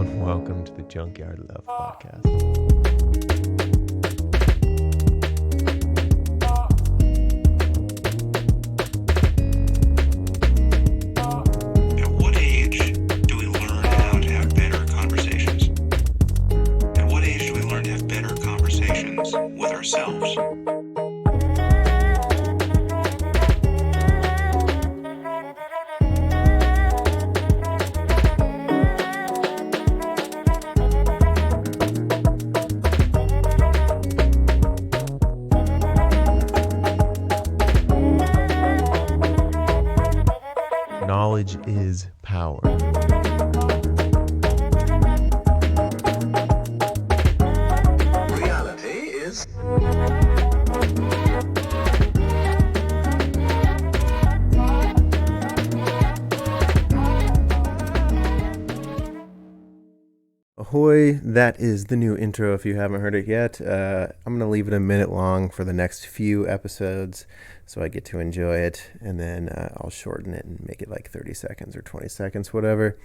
and welcome to the Junkyard Love Podcast. At what age do we learn how to have better conversations? At what age do we learn to have better conversations with ourselves? Knowledge is power. Reality is... Ahoy, that is the new intro if you haven't heard it yet. I'm going to leave it a minute long for the next few episodes so I get to enjoy it, and then I'll shorten it and make it like 30 seconds or 20 seconds, whatever.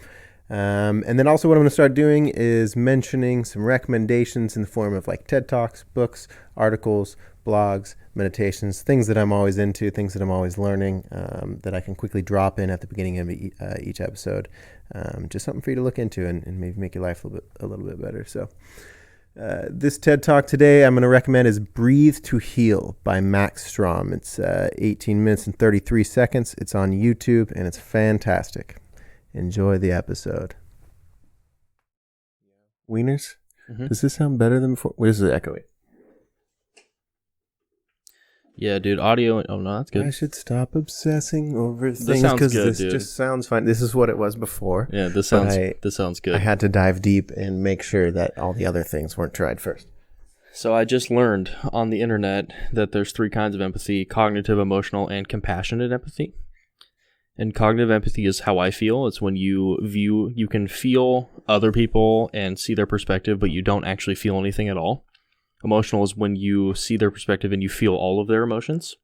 And then also what I'm going to start doing is mentioning some recommendations in the form of like TED Talks, books, articles, blogs, meditations, things that I'm always into, things that I'm always learning, that I can quickly drop in at the beginning of each episode. Just something for you to look into and maybe make your life a little bit better. So this TED Talk today I'm going to recommend is Breathe to Heal by Max Strom. It's 18 minutes and 33 seconds. It's on YouTube and it's fantastic. Enjoy the episode. Wieners? Mm-hmm. Does this sound better than before? Where's the echoey? Yeah, dude, audio. Oh, no, that's good. I should stop obsessing over This things sounds because good, this dude. just sounds fine. This is what it was before. Yeah, this sounds good. I had to dive deep and make sure that all the other things weren't tried first. So I just learned on the internet that there's 3 kinds of empathy: cognitive, emotional, and compassionate empathy. And cognitive empathy is how I feel. It's when you can feel other people and see their perspective, but you don't actually feel anything at all. Emotional is when you see their perspective and you feel all of their emotions.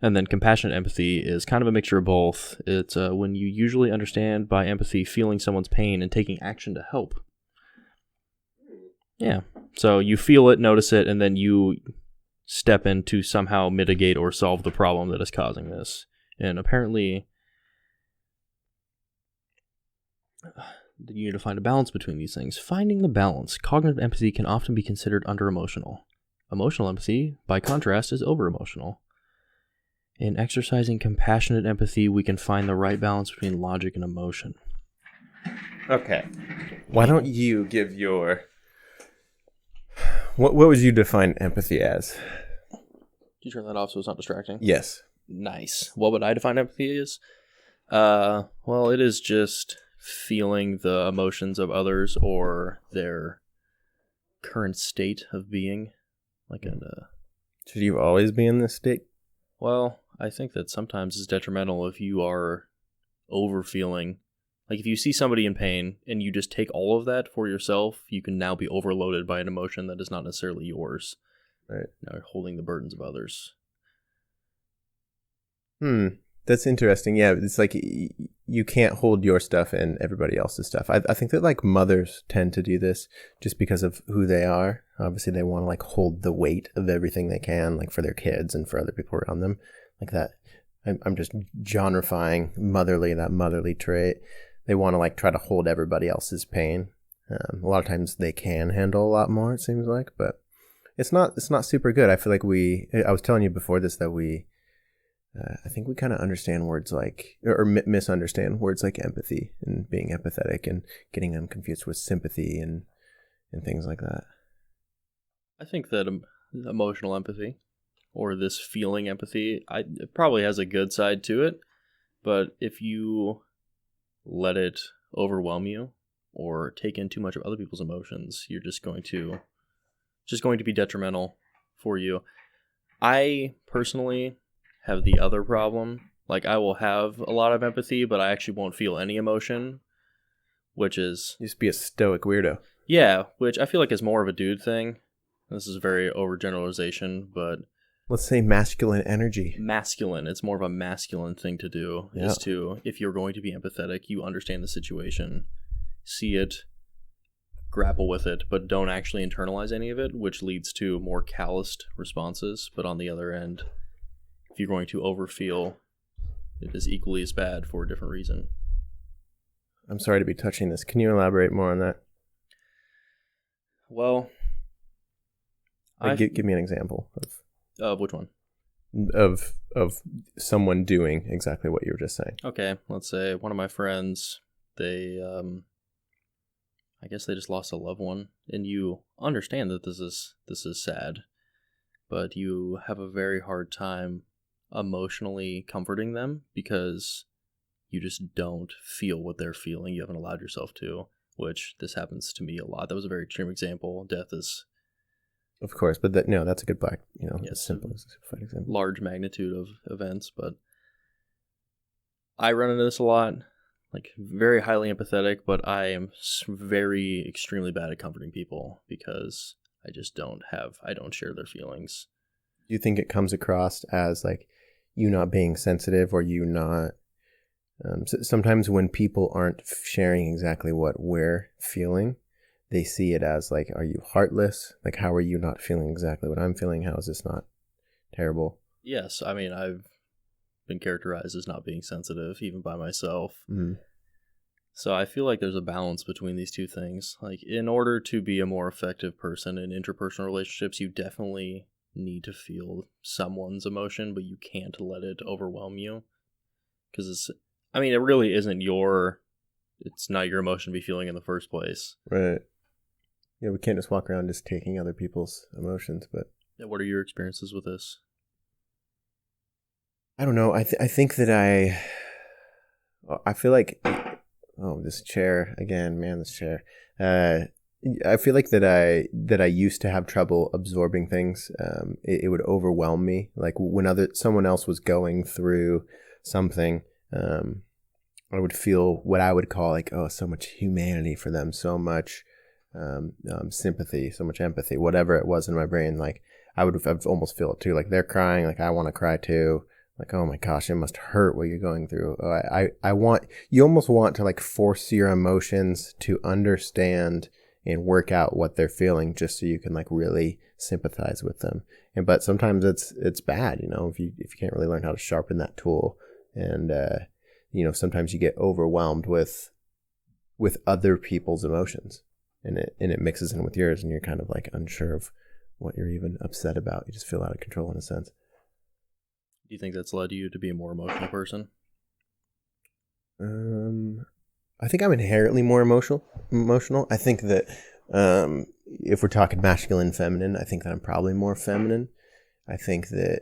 And then compassionate empathy is kind of a mixture of both. It's when you usually understand by empathy feeling someone's pain and taking action to help. Yeah. So you feel it, notice it, and then you step in to somehow mitigate or solve the problem that is causing this. And apparently, you need to find a balance between these things. Finding the balance. Cognitive empathy can often be considered under-emotional. Emotional empathy, by contrast, is over-emotional. In exercising compassionate empathy, we can find the right balance between logic and emotion. Okay. Why don't you give your... What would you define empathy as? Did you turn that off so it's not distracting? Yes. Nice. What would I define empathy as? Well, it is just feeling the emotions of others or their current state of being. Should you always be in this state? Well, I think that sometimes it's detrimental if you are over-feeling. Like if you see somebody in pain and you just take all of that for yourself, you can now be overloaded by an emotion that is not necessarily yours. Right. Now you're holding the burdens of others. That's interesting. Yeah, it's like you can't hold your stuff and everybody else's stuff. I think that like mothers tend to do this just because of who they are. Obviously, they want to like hold the weight of everything they can, like for their kids and for other people around them, like that. I'm just genrifying that motherly trait. They want to like try to hold everybody else's pain. A lot of times they can handle a lot more, it seems like, but it's not super good. I feel like I was telling you before this that I think we kind of understand words like, or misunderstand words like empathy and being empathetic and getting them confused with sympathy and things like that. I think that emotional empathy, or this feeling empathy, it probably has a good side to it, but if you let it overwhelm you or take in too much of other people's emotions, you're just going to be detrimental for you. I personally have the other problem. Like, I will have a lot of empathy, but I actually won't feel any emotion, which is... Just be a stoic weirdo. Yeah, which I feel like is more of a dude thing. This is very overgeneralization, but... Let's say masculine energy. Masculine. It's more of a masculine thing to do, is to, if you're going to be empathetic, you understand the situation, see it, grapple with it, but don't actually internalize any of it, which leads to more calloused responses. But on the other end, if you're going to overfeel, it is equally as bad for a different reason. I'm sorry to be touching this. Can you elaborate more on that? Well, give me an example of which one? Of someone doing exactly what you were just saying. Okay, let's say one of my friends, they I guess they just lost a loved one, and you understand that this is sad, but you have a very hard time emotionally comforting them because you just don't feel what they're feeling. You haven't allowed yourself to, which this happens to me a lot. That was a very extreme example. Death is, of course, but that's a good black, yes, simple example. Large magnitude of events, but I run into this a lot. Like, very highly empathetic, but I am very extremely bad at comforting people because I just don't share their feelings. Do you think it comes across as like you not being sensitive, or you not? Sometimes when people aren't sharing exactly what we're feeling, they see it as like, are you heartless? Like, how are you not feeling exactly what I'm feeling? How is this not terrible? Yes, I mean, I've been characterized as not being sensitive, even by myself. Mm-hmm. So I feel like there's a balance between these two things. Like, in order to be a more effective person in interpersonal relationships, you definitely need to feel someone's emotion, but you can't let it overwhelm you. Because it really isn't it's not your emotion to be feeling in the first place. Right. Yeah, we can't just walk around just taking other people's emotions, but... Yeah, what are your experiences with this? I don't know. I think that I feel like... Oh, this chair again, man, this chair. I feel like that I used to have trouble absorbing things. It would overwhelm me. Like when someone else was going through something, I would feel what I would call like, oh, so much humanity for them, so much sympathy, so much empathy, whatever it was in my brain. Like I'd almost feel it too. Like they're crying, like I want to cry too. Like, oh my gosh, it must hurt what you're going through. You almost want to like force your emotions to understand and work out what they're feeling just so you can like really sympathize with them. But sometimes it's bad, if you can't really learn how to sharpen that tool. And, sometimes you get overwhelmed with other people's emotions and it mixes in with yours and you're kind of like unsure of what you're even upset about. You just feel out of control in a sense. Do you think that's led you to be a more emotional person? I think I'm inherently more emotional. I think that if we're talking masculine, feminine, I think that I'm probably more feminine. I think that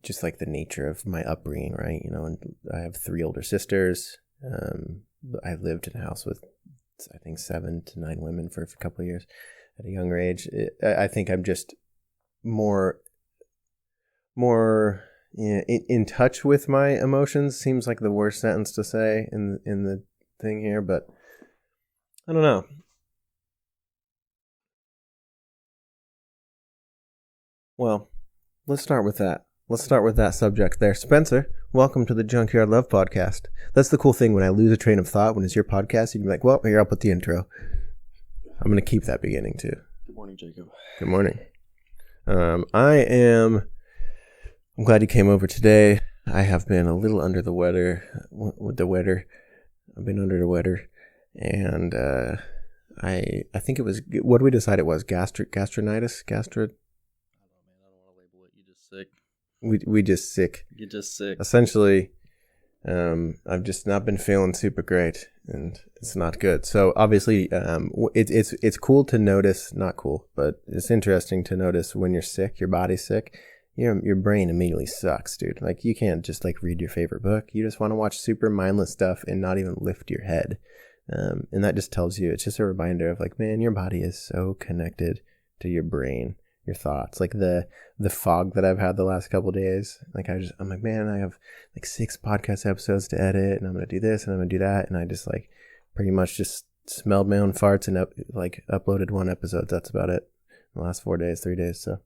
just like the nature of my upbringing, right? And I have 3 older sisters. I lived in a house with, I think, 7 to 9 women for a couple of years at a younger age. I think I'm just more in touch with my emotions. Seems like the worst sentence to say in the thing here, but I don't know. Well, let's start with that. Let's start with that subject there. Spencer, welcome to the Junkyard Love Podcast. That's the cool thing. When I lose a train of thought, when it's your podcast, you can be like, well, here, I'll put the intro. I'm going to keep that beginning too. Good morning, Jacob. Good morning. I'm glad you came over today. I have been a little under the weather with the weather. I've been under the weather, and I think it was, what did we decide it was? Gastronitis? I don't know, man. I don't want to label it. You're just sick. We just sick. You're just sick. Essentially, I've just not been feeling super great, and it's not good. So obviously, it's cool to notice, not cool, but it's interesting to notice when you're sick, your body's sick. Your brain immediately sucks, dude. Like, you can't just like read your favorite book. You just want to watch super mindless stuff and not even lift your head. And that just tells you, it's just a reminder of like, man, your body is so connected to your brain, your thoughts. Like the fog that I've had the last couple of days. Like I'm like, man, I have like 6 podcast episodes to edit, and I'm gonna do this and I'm gonna do that, and I just like pretty much just smelled my own farts and uploaded 1 episode. That's about it. The last 3 days. So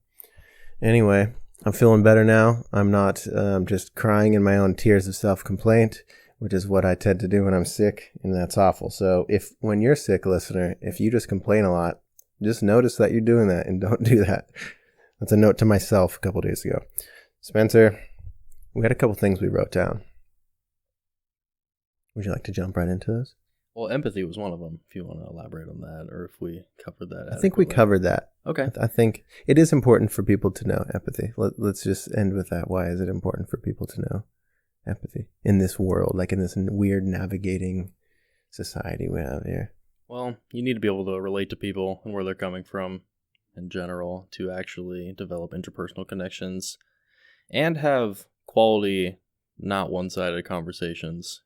anyway. I'm feeling better now. I'm not just crying in my own tears of self-complaint which is what I tend to do when I'm sick, and that's awful. So when you're sick, listener, if you just complain a lot, just notice that you're doing that and don't do that. That's a note to myself a couple days ago. Spencer, we had a couple things we wrote down. Would you like to jump right into those? Well, empathy was one of them, if you want to elaborate on that, or if we covered that. I think we covered that. Okay. I think it is important for people to know empathy. Let's just end with that. Why is it important for people to know empathy in this world, like in this weird navigating society we have here? Well, you need to be able to relate to people and where they're coming from in general to actually develop interpersonal connections and have quality, not one-sided conversations.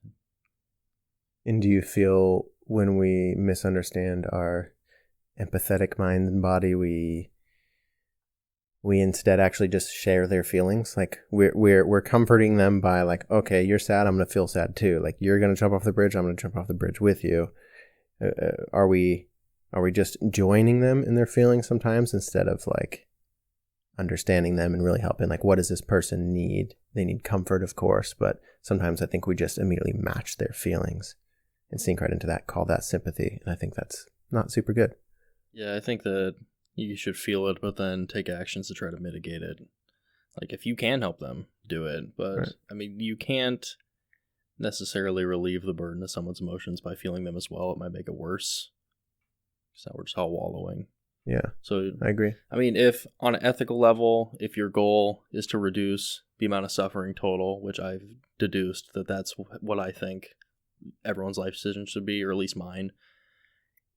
And do you feel when we misunderstand our empathetic mind and body, we instead actually just share their feelings? Like we're comforting them by like, okay, you're sad, I'm gonna feel sad too. Like you're gonna jump off the bridge, I'm gonna jump off the bridge with you. Are we just joining them in their feelings sometimes instead of like understanding them and really helping? Like, what does this person need? They need comfort, of course, but sometimes I think we just immediately match their feelings and sink right into that, call that sympathy. And I think that's not super good. Yeah, I think that you should feel it, but then take actions to try to mitigate it. Like, if you can help them, do it. But, Right. I mean, you can't necessarily relieve the burden of someone's emotions by feeling them as well. It might make it worse. So we're just all wallowing. Yeah, So, I agree. I mean, if on an ethical level, if your goal is to reduce the amount of suffering total, which I've deduced that that's what I think everyone's life decision should be, or at least mine,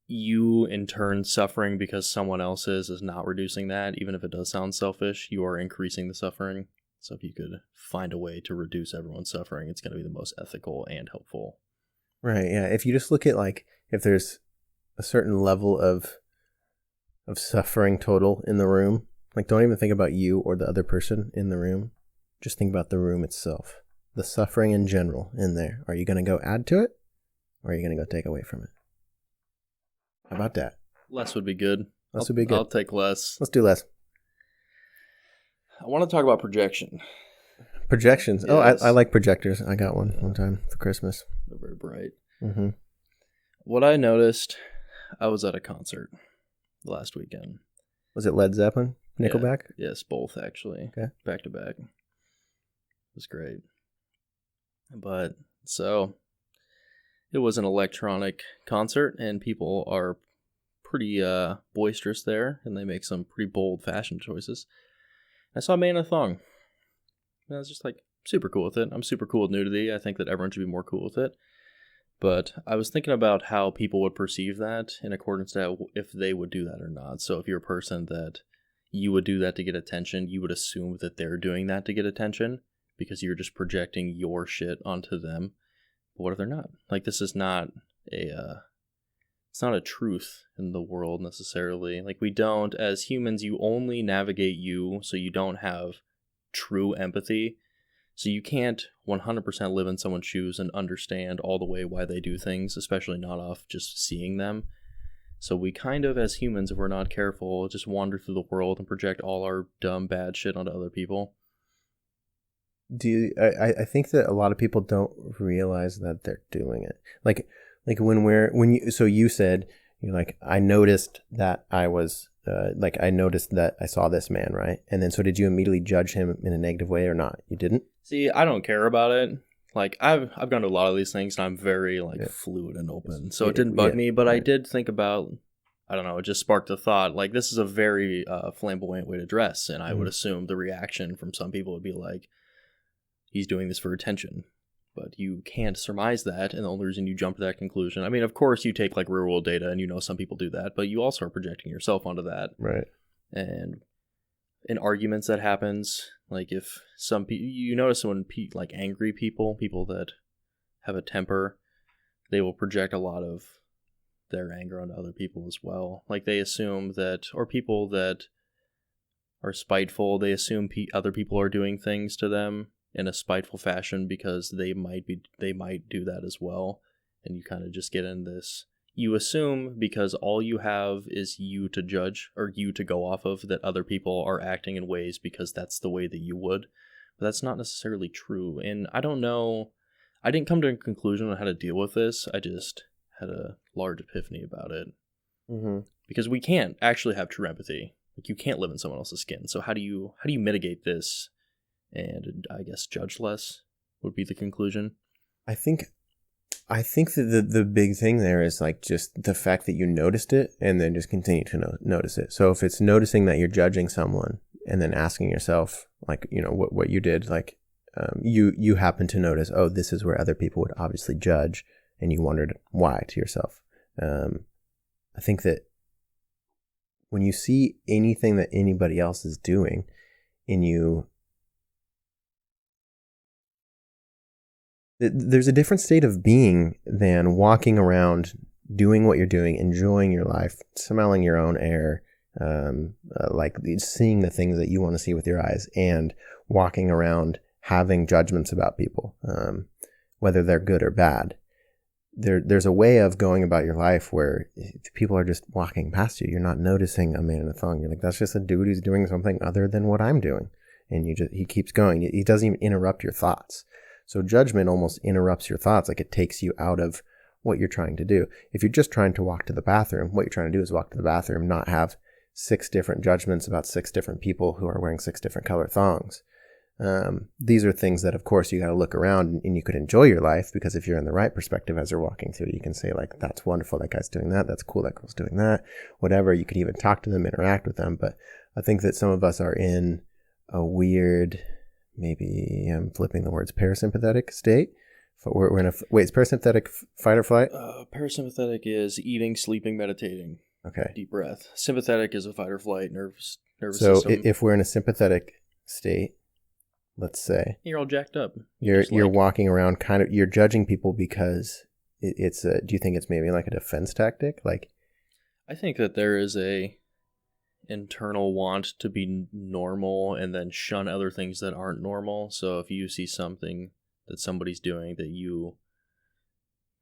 you in turn suffering because someone else is not reducing that. Even if it does sound selfish, you are increasing the suffering. So if you could find a way to reduce everyone's suffering, it's going to be the most ethical and helpful. Right, yeah. If you just look at like, if there's a certain level of suffering total in the room, like don't even think about you or the other person in the room. Just think about the room itself. The suffering in general in there. Are you going to go add to it? Or are you going to go take away from it? How about that? Less would be good. Less would be good. I'll take less. Let's do less. I want to talk about projection. Projections. Yes. Oh, I like projectors. I got one time for Christmas. They're very bright. Mm-hmm. What I noticed, I was at a concert last weekend. Was it Led Zeppelin? Nickelback? Yeah, yes, both actually. Okay. Back to back. It was great. But so it was an electronic concert, and people are pretty boisterous there, and they make some pretty bold fashion choices. I saw a man in a thong. And I was just like super cool with it. I'm super cool with nudity. I think that everyone should be more cool with it. But I was thinking about how people would perceive that in accordance to if they would do that or not. So if you're a person that you would do that to get attention, you would assume that they're doing that to get attention because you're just projecting your shit onto them. But what if they're not? Like, this is not it's not a truth in the world necessarily. Like, we don't, as humans, you only navigate you, so you don't have true empathy. So you can't 100% live in someone's shoes and understand all the way why they do things, especially not off just seeing them. So we kind of, as humans, if we're not careful, just wander through the world and project all our dumb, bad shit onto other people. I think that a lot of people don't realize that they're doing it. Like so you said, you're like, I noticed that I saw this man, right? And then so did you immediately judge him in a negative way or not? You didn't? See, I don't care about it. Like, I've gone to a lot of these things, and I'm very fluid and open, so it didn't bug me. But right. I did think about, I don't know, it just sparked a thought. Like, this is a very flamboyant way to dress, and I would assume the reaction from some people would be like, he's doing this for attention. But you can't surmise that, and the only reason you jump to that conclusion, I mean, of course you take like real world data, and you know some people do that, but you also are projecting yourself onto that. Right. And in arguments that happens, like if some people, you notice when like angry people that have a temper, they will project a lot of their anger onto other people as well. Like they assume that, or people that are spiteful, they assume other people are doing things to them in a spiteful fashion because they might do that as well. And you kind of just get in this, you assume because all you have is you to judge or you to go off of, that other people are acting in ways because that's the way that you would. But that's not necessarily true. And I don't know, I didn't come to a conclusion on how to deal with this. I just had a large epiphany about it. Mm-hmm. Because we can't actually have true empathy. Like, you can't live in someone else's skin. So how do you mitigate this? And I guess judge less would be the conclusion. I think that the big thing there is like just the fact that you noticed it and then just continue to notice it. So if it's noticing that you're judging someone and then asking yourself, like, you know, what you did, like, you happen to notice, oh, this is where other people would obviously judge, and you wondered why to yourself. I think that when you see anything that anybody else is doing and there's a different state of being than walking around, doing what you're doing, enjoying your life, smelling your own air, like seeing the things that you want to see with your eyes, and walking around having judgments about people, whether they're good or bad. There's a way of going about your life where people are just walking past you. You're not noticing a man in a thong. You're like, that's just a dude who's doing something other than what I'm doing. And he keeps going. He doesn't even interrupt your thoughts. So judgment almost interrupts your thoughts. Like, it takes you out of what you're trying to do. If you're just trying to walk to the bathroom, what you're trying to do is walk to the bathroom, not have 6 different judgments about 6 different people who are wearing 6 different color thongs. These are things that, of course, you got to look around and you could enjoy your life, because if you're in the right perspective as you're walking through, you can say, like, that's wonderful, that guy's doing that, that's cool, that girl's doing that, whatever. You could even talk to them, interact with them. But I think that some of us are in a weird, maybe I'm flipping the words, parasympathetic state. We're in is parasympathetic fight or flight? Parasympathetic is eating, sleeping, meditating. Okay. Deep breath. Sympathetic is a fight or flight nervous so system. If we're in a sympathetic state, let's say you're all jacked up. You're walking around kind of, you're judging people because it's do you think it's maybe like a defense tactic? Like, I think that there is a internal want to be normal and then shun other things that aren't normal. So if you see something that somebody's doing that you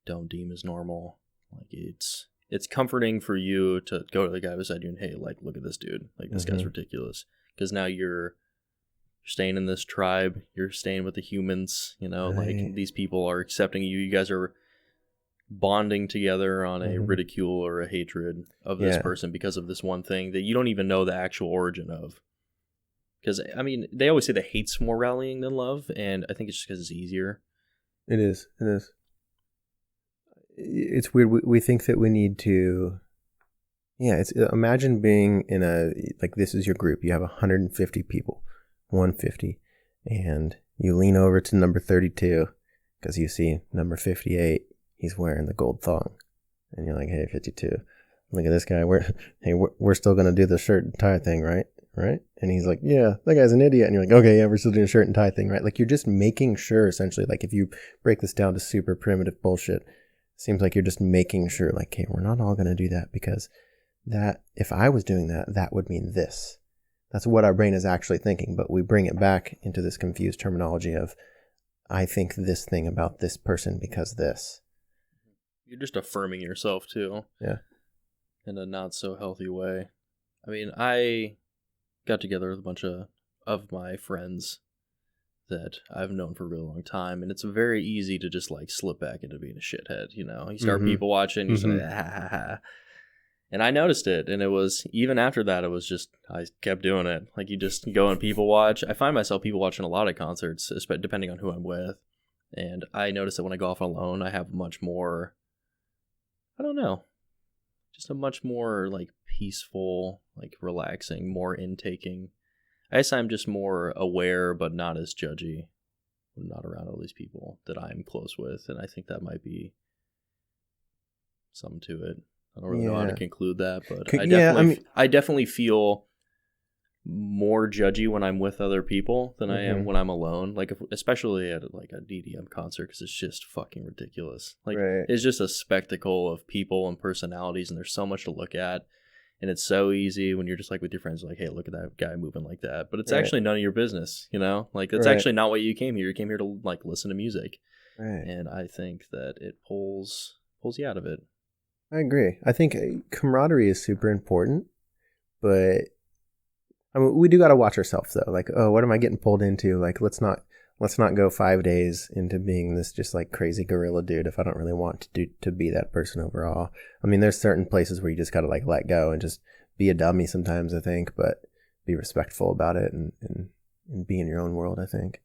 don't deem as normal, like, it's comforting for you to go to the guy beside you and, hey, like, look at this dude, like, this guy's ridiculous, because now you're staying in this tribe, you're staying with the humans, you know, right. Like, these people are accepting you guys are bonding together on a ridicule or a hatred of this person because of this one thing that you don't even know the actual origin of. Because, I mean, they always say that hate's more rallying than love, and I think it's just because it's easier. It is. It's weird. We think that we need to, imagine being in like, this is your group. You have 150 people, 150, and you lean over to number 32 because you see number 58, he's wearing the gold thong. And you're like, hey, 52, look at this guy. We're still going to do the shirt and tie thing, right? Right? And he's like, yeah, that guy's an idiot. And you're like, okay, yeah, we're still doing a shirt and tie thing, right? Like, you're just making sure, essentially, like, if you break this down to super primitive bullshit, seems like you're just making sure, like, hey, we're not all going to do that, because that, if I was doing that, that would mean this. That's what our brain is actually thinking, but we bring it back into this confused terminology of, I think this thing about this person because this. You're just affirming yourself, too. Yeah. In a not so healthy way. I mean, I got together with a bunch of my friends that I've known for a really long time, and it's very easy to just, like, slip back into being a shithead, you know? You start people watching, you say, ha ha ha. And I noticed it, and it was, even after that, it was just, I kept doing it. Like, you just go and people watch. I find myself people watching a lot of concerts, depending on who I'm with. And I notice that when I go off alone, I have much more, I don't know, just a much more, like, peaceful, like, relaxing, more intaking. I guess I'm just more aware, but not as judgy. I'm not around all these people that I'm close with, and I think that might be something to it. I don't really know how to conclude that, but I definitely feel more judgy when I'm with other people than I am when I'm alone. Like, especially at, like, a DDM concert, because it's just fucking ridiculous. Like, It's just a spectacle of people and personalities, and there's so much to look at. And it's so easy when you're just, like, with your friends, like, hey, look at that guy moving like that. But it's actually none of your business, you know? Like, that's actually not what you came here. You came here to, like, listen to music. Right. And I think that it pulls you out of it. I agree. I think camaraderie is super important, but I mean, we do got to watch ourselves, though. Like, oh, what am I getting pulled into? Like, let's not let's not go 5 days into being this just like crazy gorilla dude if I don't really want to be that person overall. I mean, there's certain places where you just got to like let go and just be a dummy sometimes, I think, but be respectful about it and be in your own world, I think.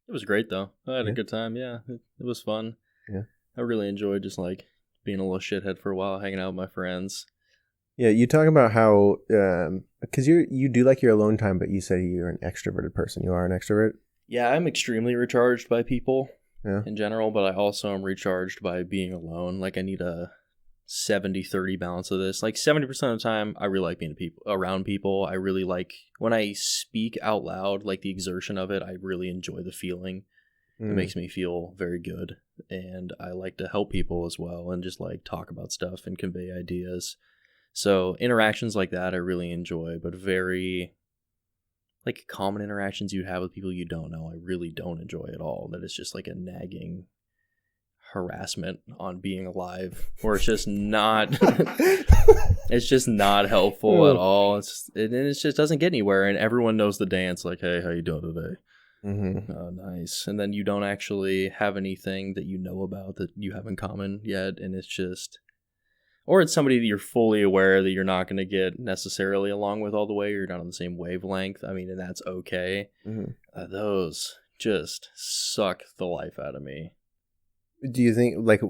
It was great, though. I had a good time. Yeah, it was fun. Yeah. I really enjoyed just like being a little shithead for a while, hanging out with my friends. Yeah, you talk about how, because you do like your alone time, but you say you're an extroverted person. You are an extrovert? Yeah, I'm extremely recharged by people Yeah. in general, but I also am recharged by being alone. Like, I need a 70-30 balance of this. Like, 70% of the time, I really like being around people. I really like, when I speak out loud, like the exertion of it, I really enjoy the feeling. It makes me feel very good. And I like to help people as well and just like talk about stuff and convey ideas. So interactions like that I really enjoy, but very like common interactions you have with people you don't know, I really don't enjoy at all. That it's just like a nagging harassment on being alive, or it's just not it's just not helpful at all. It just doesn't get anywhere, and everyone knows the dance, like, hey, how you doing today? Mm-hmm. Oh, nice. And then you don't actually have anything that you know about that you have in common yet, and it's just, or it's somebody that you're fully aware that you're not going to get necessarily along with all the way, you're not on the same wavelength. I mean, and that's okay. Mm-hmm. Those just suck the life out of me. Do you think, like,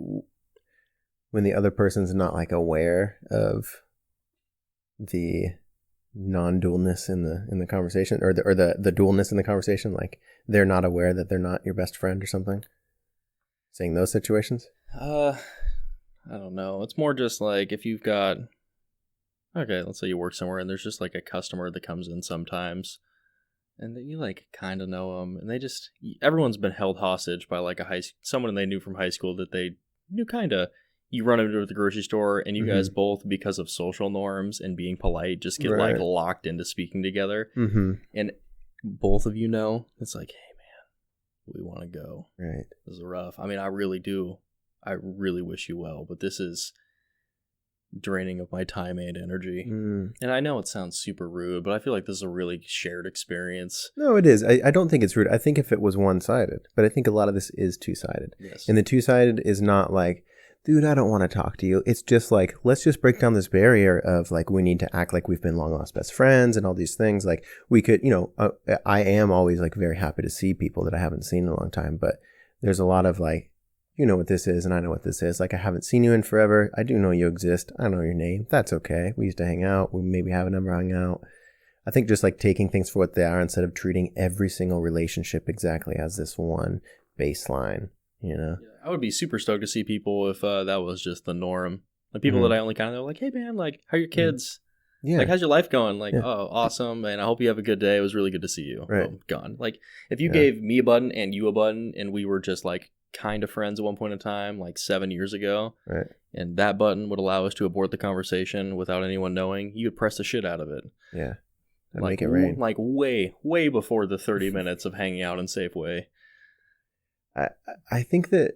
when the other person's not, like, aware of the non-dualness in the conversation, or the dualness in the conversation, like, they're not aware that they're not your best friend or something? Saying those situations? I don't know. It's more just like if you've got, okay, let's say you work somewhere and there's just like a customer that comes in sometimes and that you like kind of know them, and they just, everyone's been held hostage by like someone they knew from high school that they knew kind of. You run into at the grocery store and you guys both, because of social norms and being polite, just get like locked into speaking together. And both of you know, it's like, hey man, we want to go. Right. This is rough. I mean, I really do. I really wish you well, but this is draining of my time and energy. And I know it sounds super rude, but I feel like this is a really shared experience. No, it is. I don't think it's rude. I think if it was one-sided, but I think a lot of this is two-sided. Yes. And the two-sided is not like, dude, I don't want to talk to you. It's just like, let's just break down this barrier of like, we need to act like we've been long lost best friends and all these things. Like we could, I am always like very happy to see people that I haven't seen in a long time, but there's a lot of like, you know what this is and I know what this is. Like I haven't seen you in forever. I do know you exist. I know your name. That's okay. We used to hang out. We maybe haven't ever hung out. I think just like taking things for what they are instead of treating every single relationship exactly as this one baseline, you know? Yeah, I would be super stoked to see people if that was just the norm. Like people that I only kind of know, like, hey man, like, how are your kids? Yeah. Like, how's your life going? Like, oh, awesome, and I hope you have a good day. It was really good to see you. Right. Boom, gone. Like, if you gave me a button and you a button and we were just like kind of friends at one point in time, like 7 years ago, Right. and that button would allow us to abort the conversation without anyone knowing, you would press the shit out of it. Yeah. That'd Like, make it rain. like way before the 30 minutes of hanging out in Safeway. I think that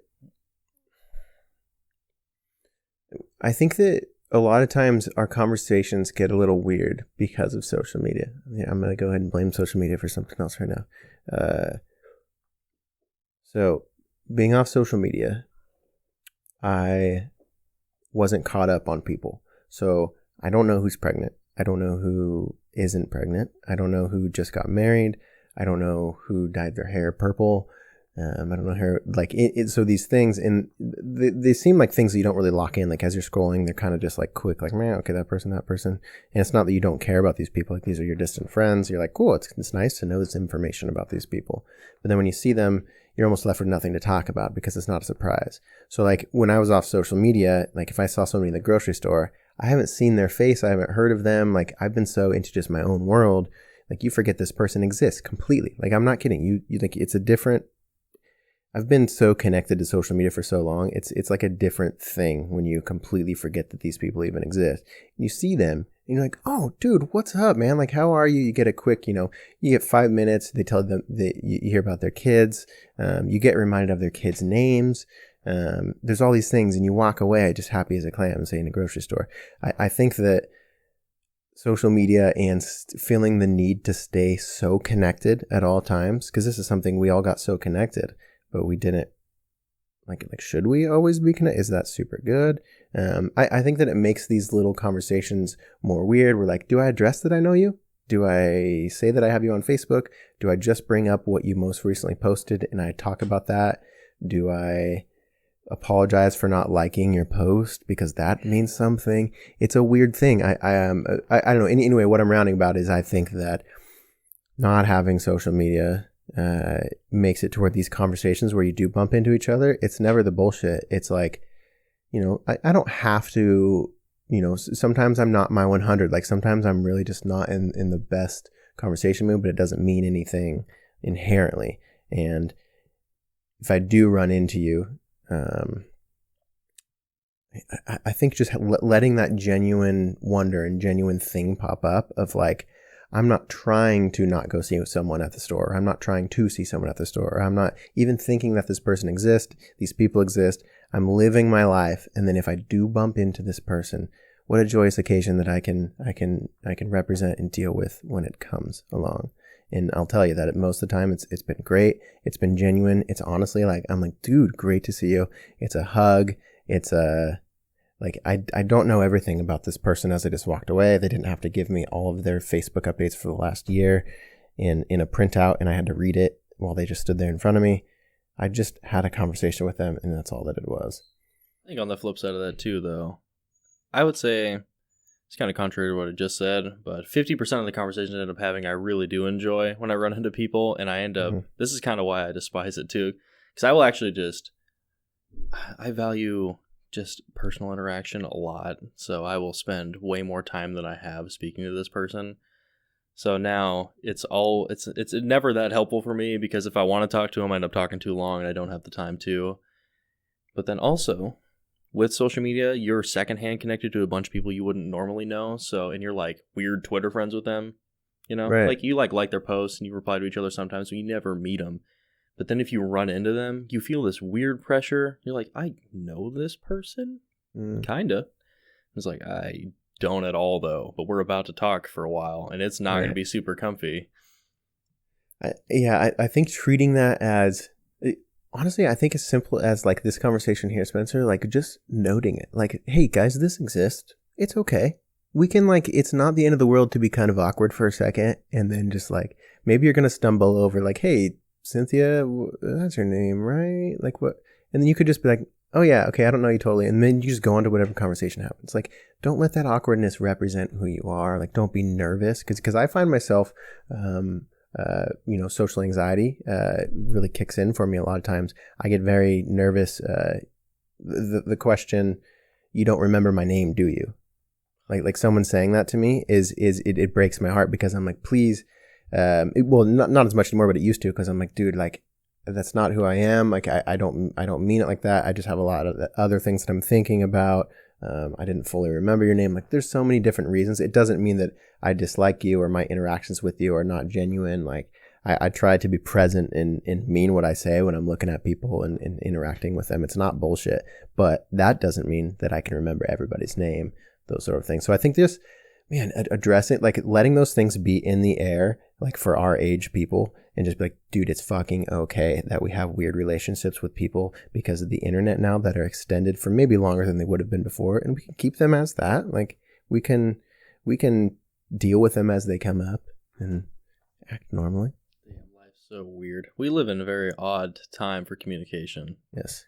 a lot of times our conversations get a little weird because of social media. Yeah, I'm going to go ahead and blame social media for something else right now. So being off social media, I wasn't caught up on people. So I don't know who's pregnant. I don't know who isn't pregnant. I don't know who just got married. I don't know who dyed their hair purple. I don't know how, like, so these things, and they seem like things that you don't really lock in. Like, as you're scrolling, they're kind of just like quick, like, man, okay, that person. And it's not that you don't care about these people. Like, these are your distant friends. You're like, cool, it's nice to know this information about these people. But then when you see them, you're almost left with nothing to talk about because it's not a surprise. So, like, when I was off social media, like, if I saw somebody in the grocery store, I haven't seen their face. I haven't heard of them. Like, I've been so into just my own world. Like, you forget this person exists completely. Like, I'm not kidding. You think it's a different... I've been so connected to social media for so long. It's like a different thing when you completely forget that these people even exist. And you see them and you're like, oh, dude, what's up, man? Like, how are you? You get a quick, you get 5 minutes. They tell them that you hear about their kids. You get reminded of their kids' names. There's all these things and you walk away just happy as a clam, say in a grocery store. I think that social media and feeling the need to stay so connected at all times, because this is something we all got so connected, but we didn't like should we always be connected? Is that super good? I think that it makes these little conversations more weird. We're like, do I address that I know you? Do I say that I have you on Facebook? Do I just bring up what you most recently posted and I talk about that? Do I apologize for not liking your post because that means something? It's a weird thing. I don't know. Anyway, what I'm rounding about is I think that not having social media makes it toward these conversations where you do bump into each other. It's never the bullshit. It's like, I don't have to, sometimes I'm not my 100. Like sometimes I'm really just not in the best conversation mood, but it doesn't mean anything inherently. And if I do run into you, I think just letting that genuine wonder and genuine thing pop up of like, I'm not trying to not go see someone at the store. I'm not trying to see someone at the store. I'm not even thinking that this person exists. These people exist. I'm living my life. And then if I do bump into this person, what a joyous occasion that I can represent and deal with when it comes along. And I'll tell you that most of the time it's been great. It's been genuine. It's honestly like, I'm like, dude, great to see you. It's a hug. It's like, I don't know everything about this person as I just walked away. They didn't have to give me all of their Facebook updates for the last year in a printout, and I had to read it while they just stood there in front of me. I just had a conversation with them, and that's all that it was. I think on the flip side of that too, though, I would say it's kind of contrary to what I just said, but 50% of the conversations I end up having I really do enjoy when I run into people, and I end up, this is kind of why I despise it too, because I will actually I value just personal interaction a lot, so I will spend way more time than I have speaking to this person. So now it's never that helpful for me, because if I want to talk to them, I end up talking too long and I don't have the time to. But then also with social media, you're secondhand connected to a bunch of people you wouldn't normally know. So, and you're like weird Twitter friends with them, Right. like you like their posts and you reply to each other sometimes, so you never meet them. But then if you run into them, you feel this weird pressure. You're like, I know this person? Kinda. It's like, I don't at all, though. But we're about to talk for a while, and it's not going to be super comfy. I think treating that as, honestly, I think as simple as like this conversation here, Spencer, like just noting it. Like, hey, guys, this exists. It's okay. We can it's not the end of the world to be kind of awkward for a second. And then just like, maybe you're going to stumble over like, hey, Cynthia, that's her name, right? Like what? And then you could just be like, oh yeah, okay, I don't know you totally. And then you just go on to whatever conversation happens. Like, don't let that awkwardness represent who you are. Like, don't be nervous. Cause I find myself, social anxiety, really kicks in for me a lot of times. I get very nervous. The question, you don't remember my name, do you? Like someone saying that to me it breaks my heart, because I'm like, please, not as much anymore, but it used to, because I'm like, dude, like that's not who I am. Like I don't mean it like that. I just have a lot of other things that I'm thinking about. I didn't fully remember your name. Like there's so many different reasons. It doesn't mean that I dislike you or my interactions with you are not genuine. Like I try to be present and mean what I say when I'm looking at people and interacting with them. It's not bullshit, but that doesn't mean that I can remember everybody's name, those sort of things. So I think this, man, address it, like letting those things be in the air, like for our age people, and just be like, dude, it's fucking okay that we have weird relationships with people because of the internet now that are extended for maybe longer than they would have been before. And we can keep them as that. Like we can deal with them as they come up and act normally. Damn, life's so weird. We live in a very odd time for communication. Yes.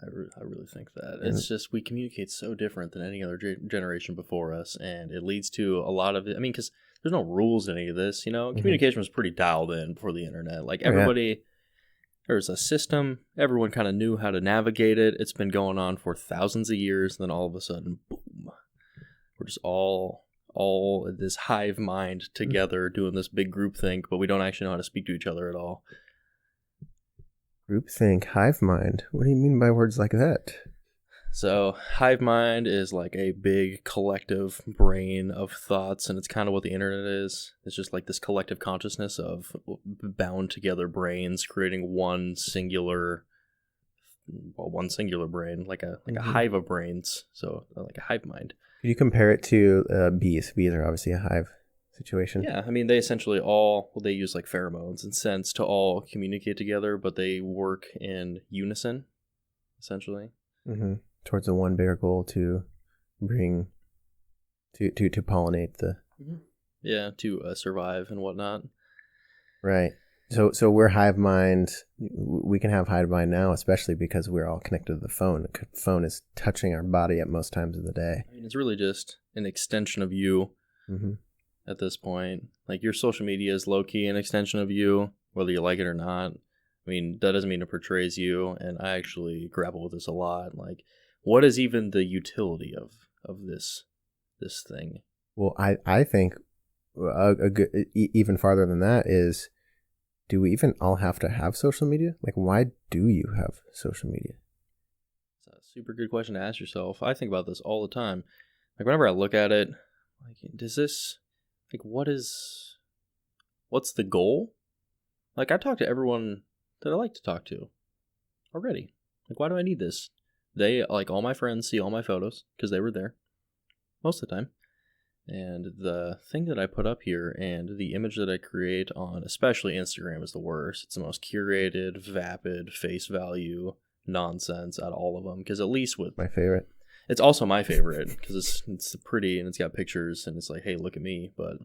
I really think that. It's just, we communicate so different than any other generation before us, and it leads to a lot of it. I mean, because there's no rules in any of this, Communication was pretty dialed in before the internet. Like everybody, there's a system. Everyone kind of knew how to navigate it. It's been going on for thousands of years, and then all of a sudden, boom, we're just all this hive mind together doing this big group think, but we don't actually know how to speak to each other at all. Groupthink, hive mind. What do you mean by words like that? So hive mind is like a big collective brain of thoughts, and it's kind of what the internet is. It's just like this collective consciousness of bound together brains creating one singular brain, like a hive of brains. So like a hive mind. Could you compare it to bees? Bees are obviously a hive situation. Yeah, I mean, they essentially they use like pheromones and scents to all communicate together, but they work in unison, essentially. Mm-hmm. Towards the one bigger goal to bring, to pollinate the... Yeah, to survive and whatnot. Right. So we're hive mind. We can have hive mind now, especially because we're all connected to the phone. The phone is touching our body at most times of the day. I mean, it's really just an extension of you at this point. Like, your social media is low-key an extension of you, whether you like it or not. I mean, that doesn't mean it portrays you, and I actually grapple with this a lot. Like, what is even the utility of this thing? Well, I think a good, even farther than that is, do we even all have to have social media? Like, why do you have social media? It's a super good question to ask yourself. I think about this all the time. Like, whenever I look at it, like, what's the goal? Like, I talk to everyone that I like to talk to already. Like, why do I need this? All my friends see all my photos because they were there most of the time. And the thing that I put up here and the image that I create on especially Instagram is the worst. It's the most curated, vapid, face value nonsense out of all of them. Because at least with... My favorite. It's also my favorite because it's pretty and it's got pictures and it's like, hey, look at me. But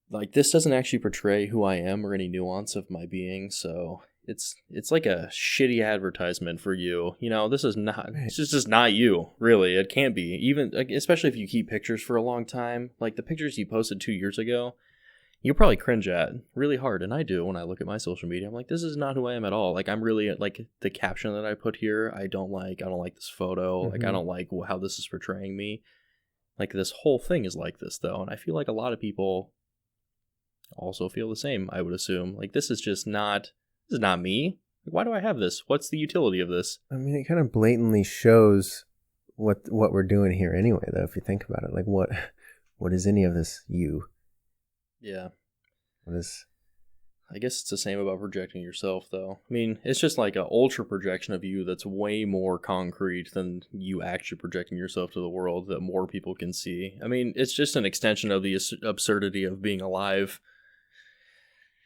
like, this doesn't actually portray who I am or any nuance of my being. So it's like a shitty advertisement for you. You know, this is not, it's just not you, really. It can't be. Even, like, especially if you keep pictures for a long time. Like, the pictures you posted 2 years ago, you probably cringe at really hard. And I do when I look at my social media. I'm like, this is not who I am at all. Like, I'm really, like, the caption that I put here, I don't like this photo. Like, I don't like how this is portraying me. Like, this whole thing is like this, though. And I feel like a lot of people also feel the same, I would assume. Like, this is not me. Why do I have this? What's the utility of this? I mean, it kind of blatantly shows what we're doing here anyway, though, if you think about it. Like, what is any of this you? Yeah. What is... I guess it's the same about projecting yourself, though. I mean, it's just like an ultra projection of you that's way more concrete than you actually projecting yourself to the world that more people can see. I mean, it's just an extension of the absurdity of being alive.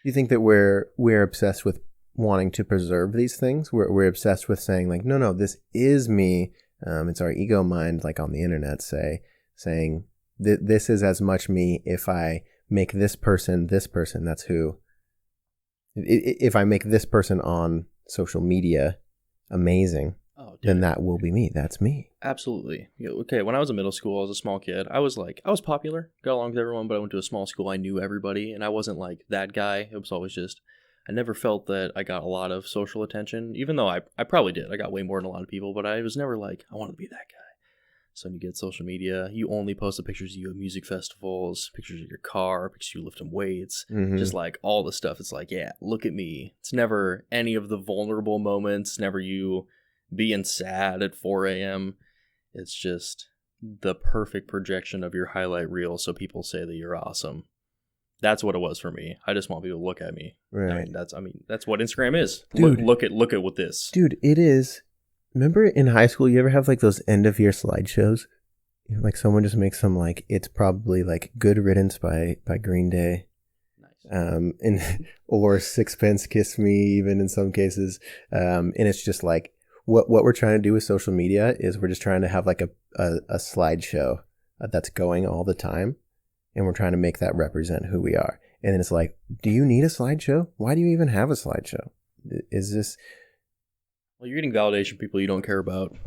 You think that we're obsessed with wanting to preserve these things? We're obsessed with saying, like, no, this is me. It's our ego mind, like on the internet, saying this is as much me. If I make this person, that's who. If I make this person on social media amazing, then that will be me. That's me. Absolutely. Yeah, okay, when I was in middle school, I was a small kid. I was popular, got along with everyone, but I went to a small school. I knew everybody, and I wasn't like that guy. It was always just, I never felt that I got a lot of social attention, even though I probably did. I got way more than a lot of people, but I was never like, I want to be that guy. So when you get social media, you only post the pictures of you at music festivals, pictures of your car, pictures of you lifting weights, just like all the stuff. It's like, yeah, look at me. It's never any of the vulnerable moments, never you being sad at 4 a.m. It's just the perfect projection of your highlight reel so people say that you're awesome. That's what it was for me. I just want people to look at me. Right. I mean, that's what Instagram is. Dude, look at what this. Dude, it is. Remember in high school, you ever have like those end of year slideshows? Like someone just makes some like, it's probably like Good Riddance by Green Day. Nice. Or Sixpence Kiss Me, even in some cases. And it's just like, what we're trying to do with social media is we're just trying to have like a slideshow that's going all the time. And we're trying to make that represent who we are. And then it's like, do you need a slideshow? Why do you even have a slideshow? Is this... Well, you're getting validation from people you don't care about.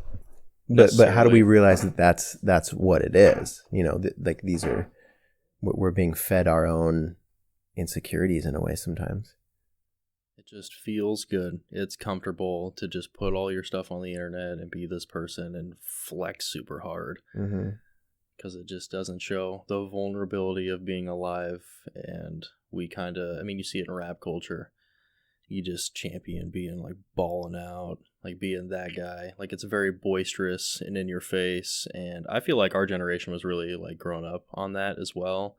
But how do we realize that that's what it is? You know, like these are, we're being fed our own insecurities in a way sometimes. It just feels good. It's comfortable to just put all your stuff on the internet and be this person and flex super hard. Because it just doesn't show the vulnerability of being alive. And we kind of, I mean, you see it in rap culture. You just champion being like balling out, like being that guy. Like, it's very boisterous and in your face. And I feel like our generation was really like grown up on that as well.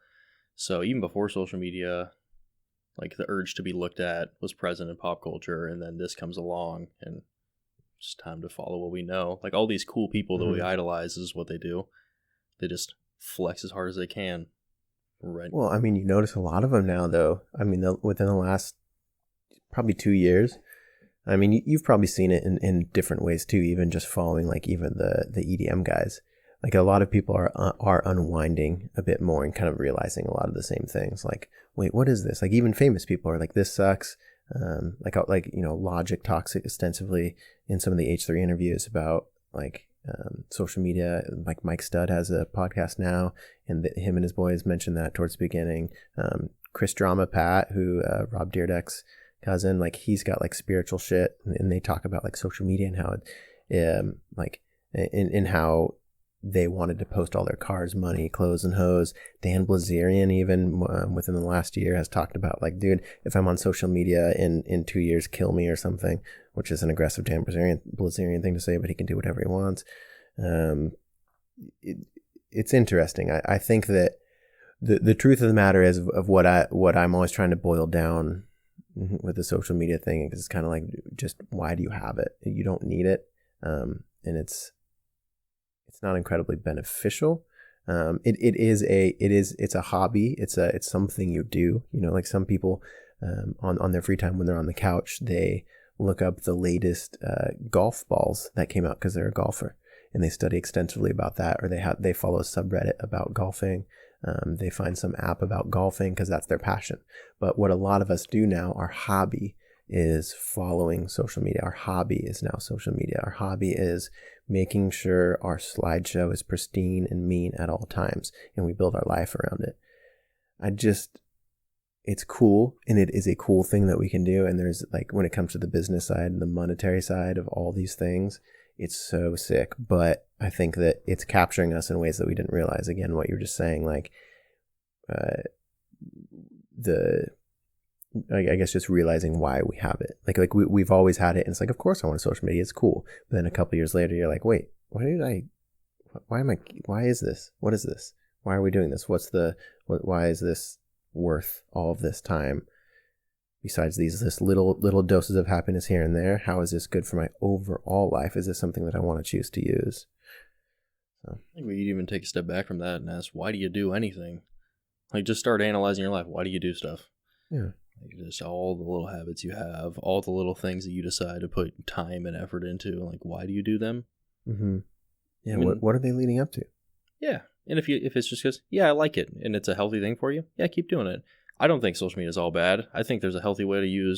So even before social media, like the urge to be looked at was present in pop culture. And then this comes along and it's time to follow what we know. Like all these cool people that we idolize is what they do. They just flex as hard as they can. Right. Well, I mean, you notice a lot of them now, though. I mean, within the last probably 2 years. I mean, you've probably seen it in different ways too, even just following like even the EDM guys. Like a lot of people are unwinding a bit more and kind of realizing a lot of the same things. Like, wait, what is this? Like even famous people are like, this sucks. Like you know, Logic talks extensively in some of the H3 interviews about like social media. Like Mike Stud has a podcast now, and him and his boys mentioned that towards the beginning. Chris Drama Pat, who Rob Dyrdek's cousin, like he's got like spiritual shit, and they talk about like social media and how it like in how they wanted to post all their cars, money, clothes, and hoes. Dan Blazerian even within the last year has talked about like, dude, if I'm on social media in 2 years, kill me or something, which is an aggressive Dan Blazerian thing to say, but he can do whatever he wants. It's interesting. I think that the truth of the matter is of what I'm always trying to boil down with the social media thing, because it's kind of like, just why do you have it? You don't need it, and it's not incredibly beneficial. It's a hobby. It's something you do. You know, like some people on their free time when they're on the couch, they look up the latest golf balls that came out because they're a golfer, and they study extensively about that, or they follow a subreddit about golfing. They find some app about golfing because that's their passion. But what a lot of us do now, our hobby is following social media. Our hobby is now social media. Our hobby is making sure our slideshow is pristine and mean at all times, and we build our life around it. It's cool, and it is a cool thing that we can do. And there's like, when it comes to the business side and the monetary side of all these things, it's so sick. But I think that it's capturing us in ways that we didn't realize. Again, what you were just saying, like I guess just realizing why we have it. Like we've always had it, and it's like, of course I want a social media, it's cool. But then a couple years later, you're like, wait, why is this? What is this? Why are we doing this? Why is this worth all of this time? Besides this little doses of happiness here and there, how is this good for my overall life? Is this something that I want to choose to use? So. I think we could even take a step back from that and ask, why do you do anything? Like, just start analyzing your life. Why do you do stuff? Yeah. Like, just all the little habits you have, all the little things that you decide to put time and effort into. Like, why do you do them? Mm-hmm. Yeah. I mean, what are they leading up to? Yeah. And if it's just because, yeah, I like it and it's a healthy thing for you, yeah, keep doing it. I don't think social media is all bad. I think there's a healthy way to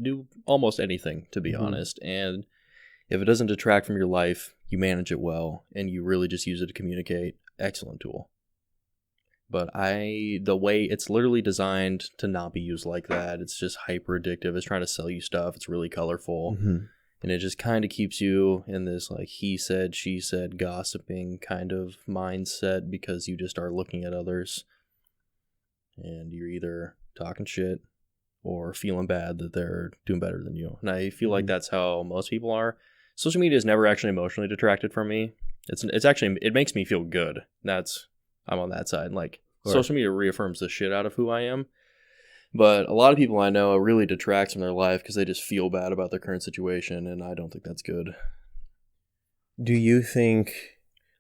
do almost anything, to be honest. And if it doesn't detract from your life, you manage it well, and you really just use it to communicate, excellent tool. But the way it's literally designed to not be used like that, it's just hyper addictive. It's trying to sell you stuff. It's really colorful. Mm-hmm. And it just kind of keeps you in this like he said, she said, gossiping kind of mindset, because you just are looking at others and you're either talking shit or feeling bad that they're doing better than you. And I feel like that's how most people are. Social media has never actually emotionally detracted from me. It's actually, it makes me feel good. I'm on that side. Like, social media reaffirms the shit out of who I am. But a lot of people I know really detracts from their life because they just feel bad about their current situation, and I don't think that's good. Do you think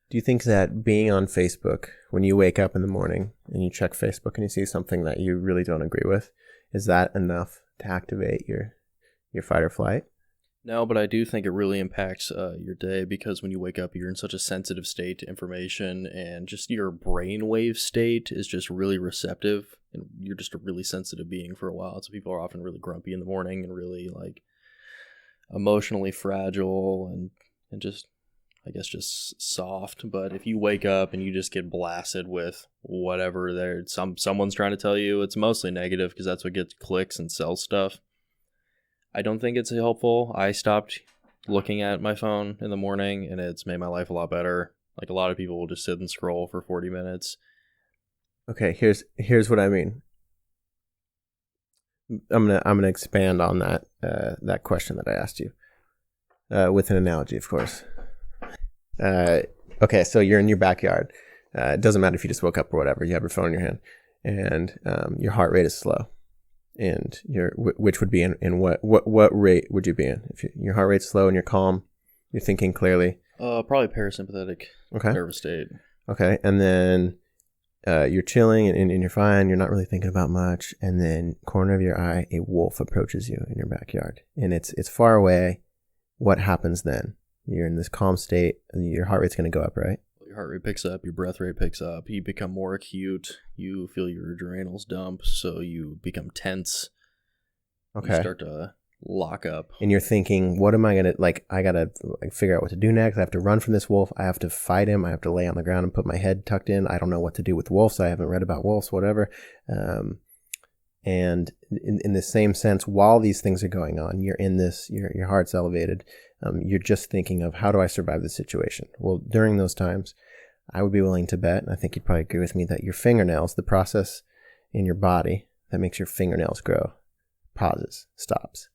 that being on Facebook, when you wake up in the morning and you check Facebook and you see something that you really don't agree with, is that enough to activate your fight or flight? No, but I do think it really impacts your day, because when you wake up, you're in such a sensitive state to information, and just your brainwave state is just really receptive, and you're just a really sensitive being for a while. So people are often really grumpy in the morning and really like emotionally fragile and just, I guess, just soft. But if you wake up and you just get blasted with whatever someone's trying to tell you, it's mostly negative, because that's what gets clicks and sells stuff. I don't think it's helpful. I stopped looking at my phone in the morning, and it's made my life a lot better. Like, a lot of people will just sit and scroll for 40 minutes. Okay, here's what I mean. I'm gonna expand on that question that I asked you with an analogy, of course. Okay, so you're in your backyard. It doesn't matter if you just woke up or whatever. You have your phone in your hand, and your heart rate is slow. And which would be in what rate would you be in? If your heart rate's slow and you're calm, you're thinking clearly. Probably parasympathetic nervous state. Okay, and then you're chilling and you're fine. You're not really thinking about much. And then, corner of your eye, a wolf approaches you in your backyard, and it's far away. What happens then? You're in this calm state, and your heart rate's going to go up, right? Your heart rate picks up, your breath rate picks up, you become more acute, you feel your adrenals dump, so you become tense. Okay. You start to lock up. And you're thinking, what am I going to, like, I got to figure out what to do next. I have to run from this wolf. I have to fight him. I have to lay on the ground and put my head tucked in. I don't know what to do with wolves. I haven't read about wolves, whatever. And in the same sense, while these things are going on, you're in this, your heart's elevated. You're just thinking of, how do I survive this situation? Well, during those times, I would be willing to bet, and I think you'd probably agree with me, that your fingernails, the process in your body that makes your fingernails grow, pauses, stops.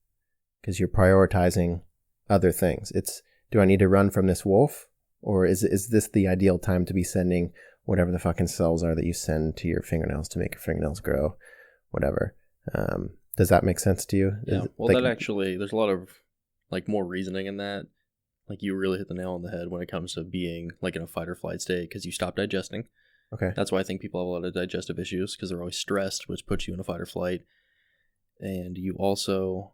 Because you're prioritizing other things. It's, do I need to run from this wolf? Or is this the ideal time to be sending whatever the fucking cells are that you send to your fingernails to make your fingernails grow? Whatever. Does that make sense to you? Yeah. Well, like, that actually, there's a lot of like more reasoning in that. Like you really hit the nail on the head when it comes to being like in a fight or flight state, because you stop digesting. Okay. That's why I think people have a lot of digestive issues, because they're always stressed, which puts you in a fight or flight. And you also,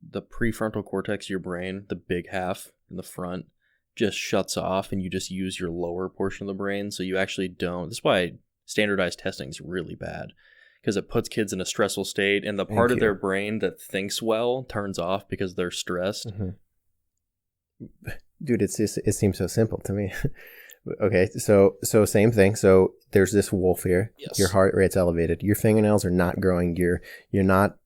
the prefrontal cortex of your brain, the big half in the front, just shuts off, and you just use your lower portion of the brain. So you actually don't. That's why standardized testing is really bad, because it puts kids in a stressful state, and the part of their brain that thinks well turns off because they're stressed. Mm-hmm. Dude, it seems so simple to me. Okay, so same thing. So there's this wolf here. Yes. Your heart rate's elevated. Your fingernails are not growing. You're not.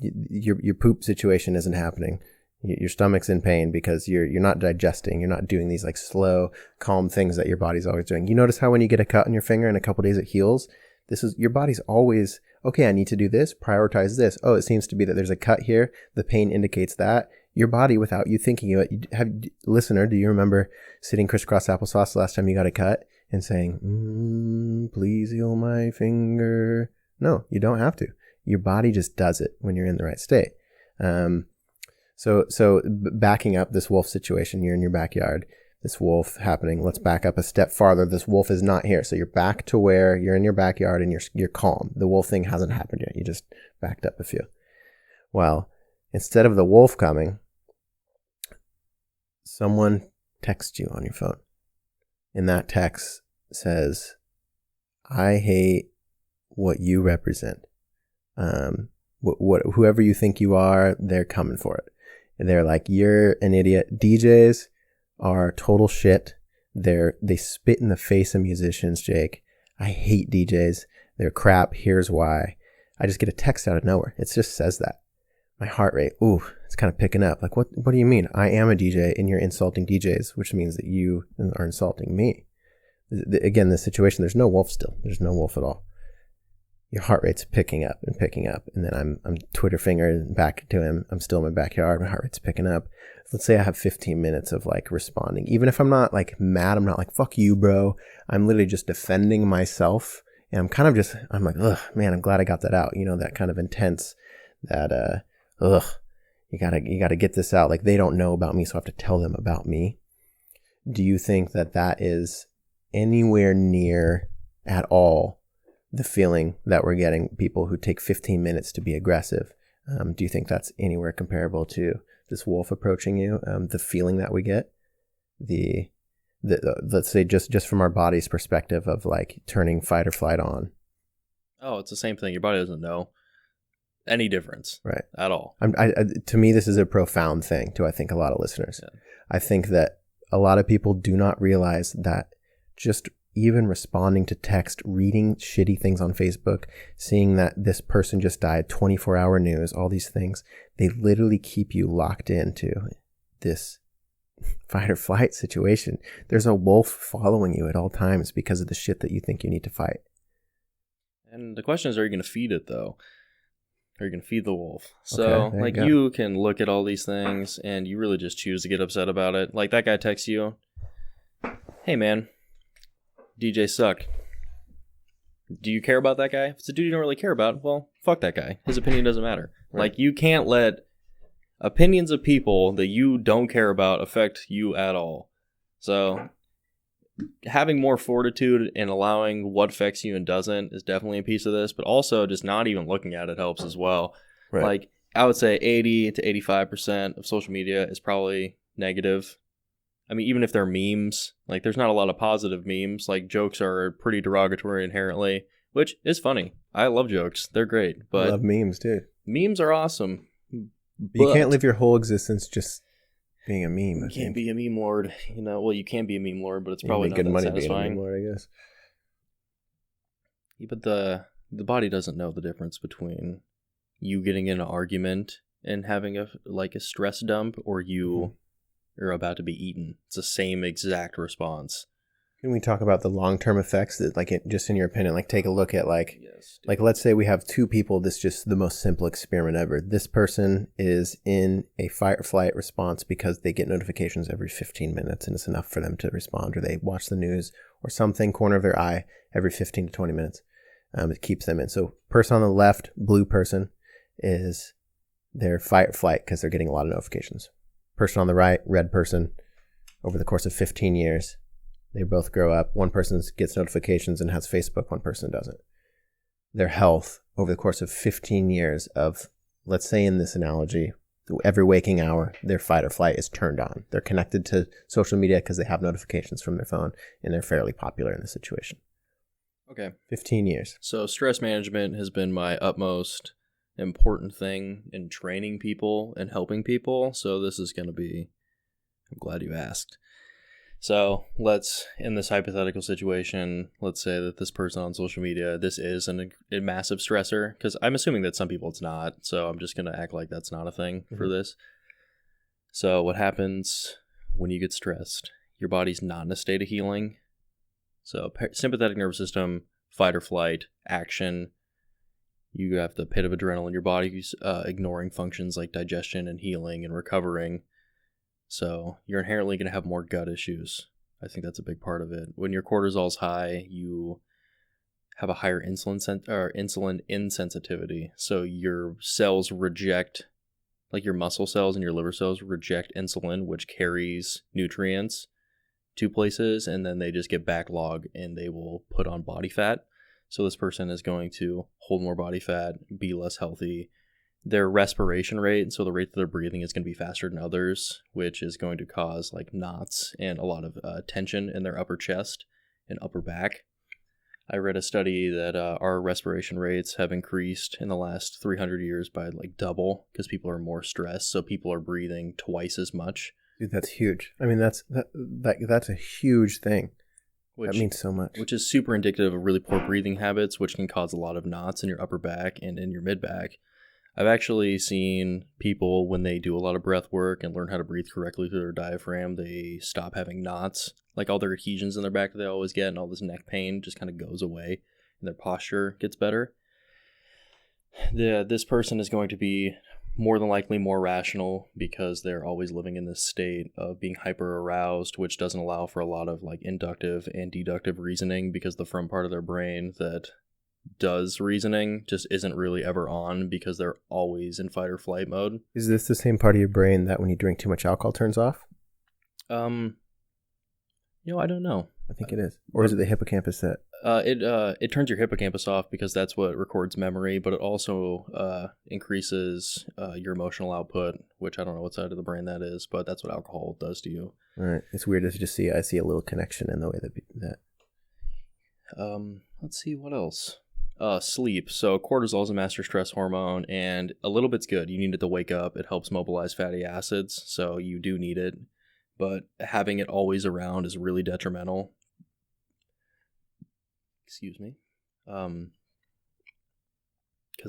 Your poop situation isn't happening. Your stomach's in pain because you're not digesting. You're not doing these like slow, calm things that your body's always doing. You notice how when you get a cut on your finger in a couple days it heals? This is, your body's always, okay, I need to do this, prioritize this. Oh, it seems to be that there's a cut here. The pain indicates that. Your body, without you thinking of it, listener, do you remember sitting crisscross applesauce the last time you got a cut and saying, please heal my finger? No, you don't have to. Your body just does it when you're in the right state. So backing up this wolf situation, you're in your backyard, this wolf happening. Let's back up a step farther. This wolf is not here. So you're back to where you're in your backyard and you're calm. The wolf thing hasn't happened yet. You just backed up a few. Well, instead of the wolf coming, someone texts you on your phone. And that text says, I hate what you represent. Whoever you think you are, they're coming for it. And they're like, you're an idiot. DJs are total shit. They spit in the face of musicians, Jake. I hate DJs. They're crap. Here's why. I just get a text out of nowhere. It just says that. My heart rate, it's kind of picking up. Like, what do you mean? I am a DJ and you're insulting DJs, which means that you are insulting me. Again, the situation, there's no wolf still. There's no wolf at all. Your heart rate's picking up. And then I'm Twitter fingering back to him. I'm still in my backyard. My heart rate's picking up. Let's say I have 15 minutes of like responding. Even if I'm not like mad, I'm not like, fuck you, bro. I'm literally just defending myself. And I'm kind of I'm like, ugh, man, I'm glad I got that out. You know, that kind of intense, that, you gotta get this out. Like, they don't know about me, so I have to tell them about me. Do you think that is anywhere near at all the feeling that we're getting, people who take 15 minutes to be aggressive? Do you think that's anywhere comparable to this wolf approaching you? The feeling that we get, the let's say just from our body's perspective of like turning fight or flight on. Oh, it's the same thing. Your body doesn't know any difference, right, at all. To me, this is a profound thing to, I think, a lot of listeners. Yeah. I think that a lot of people do not realize that just even responding to text, reading shitty things on Facebook, seeing that this person just died, 24-hour news, all these things, they literally keep you locked into this fight or flight situation. There's a wolf following you at all times because of the shit that you think you need to fight. And the question is, are you going to feed it, though? Are you going to feed the wolf? So, okay, you can look at all these things, and you really just choose to get upset about it. Like, that guy texts you, hey, man, DJ suck. Do you care about that guy? If it's a dude you don't really care about, well, fuck that guy. His opinion doesn't matter. Right. Like, you can't let opinions of people that you don't care about affect you at all. So, having more fortitude and allowing what affects you and doesn't is definitely a piece of this, but also just not even looking at it helps as well. Right. Like, I would say 80 to 85% of social media is probably negative. I mean, even if they're memes, like, there's not a lot of positive memes. Like, jokes are pretty derogatory inherently, which is funny. I love jokes. They're great. I But love memes, too. memes are awesome. You can't live your whole existence just being a meme. You can't be a meme lord. You know, well, you can be a meme lord, but it's probably make not good that money being a satisfying. meme lord, I guess. Yeah, but the body doesn't know the difference between you getting in an argument and having a stress dump, or you are about to be eaten. It's the same exact response. Can we talk about the long-term effects that, like, just in your opinion, like, take a look at, like, Yes, like, let's say we have two people. This is just the most simple experiment ever. This person is in a fight or flight response because they get notifications every 15 minutes and it's enough for them to respond, or they watch the news or something, corner of their eye, every 15 to 20 minutes. It keeps them in. So person on the left, blue person, is their fight or flight because they're getting a lot of notifications. Person on the right, red person, over the course of 15 years, they both grow up. One person gets notifications and has Facebook, one person doesn't. Their health over the course of 15 years of, let's say in this analogy, every waking hour, their fight or flight is turned on. They're connected to social media because they have notifications from their phone and they're fairly popular in this situation. Okay. 15 years. So stress management has been my utmost important thing in training people and helping people. So this is going to be, I'm glad you asked. So let's, in this hypothetical situation, let's say that this person on social media, this is a massive stressor, because I'm assuming that some people it's not. So I'm just going to act like that's not a thing for this. So what happens when you get stressed? Your body's not in a state of healing. So sympathetic nervous system, fight or flight, action. You have the pit of adrenaline. Your body's ignoring functions like digestion and healing and recovering. So you're inherently going to have more gut issues. I think that's a big part of it. When your cortisol's high, you have a higher insulin insensitivity. So your cells reject, like your muscle cells and your liver cells reject insulin, which carries nutrients to places, and then they just get backlogged and they will put on body fat. So this person is going to hold more body fat, be less healthy. Their respiration rate, so the rate that they're breathing, is going to be faster than others, which is going to cause like knots and a lot of tension in their upper chest and upper back. I read a study that our respiration rates have increased in the last 300 years by like double because people are more stressed. So people are breathing twice as much. Dude, that's huge. I mean, that's a huge thing. That means so much. Which is super indicative of really poor breathing habits, which can cause a lot of knots in your upper back and in your mid back. I've actually seen people, when they do a lot of breath work and learn how to breathe correctly through their diaphragm, they stop having knots. Like all their adhesions in their back that they always get and all this neck pain just kind of goes away and their posture gets better. This person is going to be more than likely more rational because they're always living in this state of being hyper aroused, which doesn't allow for a lot of like inductive and deductive reasoning because the front part of their brain that does reasoning just isn't really ever on because they're always in fight or flight mode. Is this the same part of your brain that when you drink too much alcohol turns off? I don't know. I think it is. Or is it the hippocampus that? It turns your hippocampus off because that's what records memory, but it also increases your emotional output, which I don't know what side of the brain that is, but that's what alcohol does to you. All right. It's weird to just see. I see a little connection in the way that. Let's see what else. Sleep. So cortisol is a master stress hormone, and a little bit's good. You need it to wake up. It helps mobilize fatty acids, so you do need it. But having it always around is really detrimental. Excuse me. Because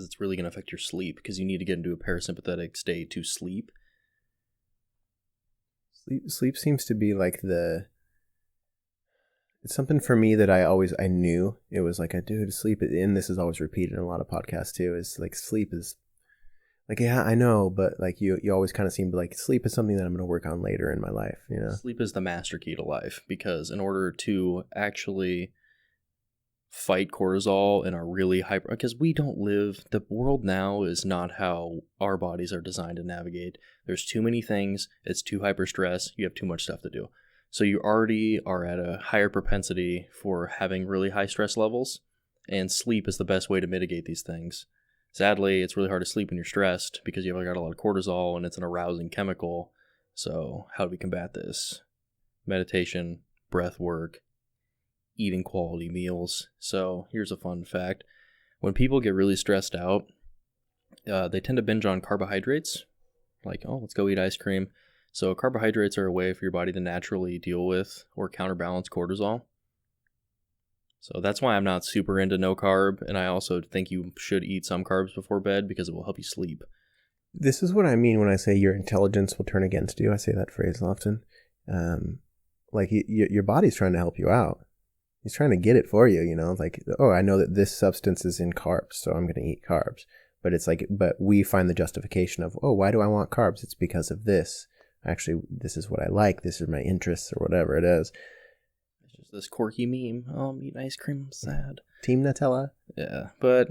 it's really going to affect your sleep, because you need to get into a parasympathetic state to sleep. Sleep seems to be like it's something for me that I knew. It was like, dude, sleep, and this is always repeated in a lot of podcasts too, is like sleep is like, yeah, I know, but like you always kind of seem to like sleep is something that I'm going to work on later in my life, you know? Sleep is the master key to life, because in order to actually fight cortisol and are really hyper, because we don't live, the world now is not how our bodies are designed to navigate. There's too many things, it's too hyper stress, you have too much stuff to do. So you already are at a higher propensity for having really high stress levels, and sleep is the best way to mitigate these things. Sadly, it's really hard to sleep when you're stressed because you've got a lot of cortisol and it's an arousing chemical. So how do we combat this? Meditation, breath work, eating quality meals. So here's a fun fact. When people get really stressed out, they tend to binge on carbohydrates. Like, oh, let's go eat ice cream. So carbohydrates are a way for your body to naturally deal with or counterbalance cortisol. So that's why I'm not super into no carb. And I also think you should eat some carbs before bed because it will help you sleep. This is what I mean when I say your intelligence will turn against you. I say that phrase often. Like your body's trying to help you out. He's trying to get it for you, you know, like, oh, I know that this substance is in carbs, so I'm going to eat carbs. But it's like, but we find the justification of, oh, why do I want carbs? It's because of this. Actually, this is what I like. This is my interests or whatever it is. It's just this quirky meme. Oh, I'm eating ice cream. I'm sad. Team Nutella. Yeah, but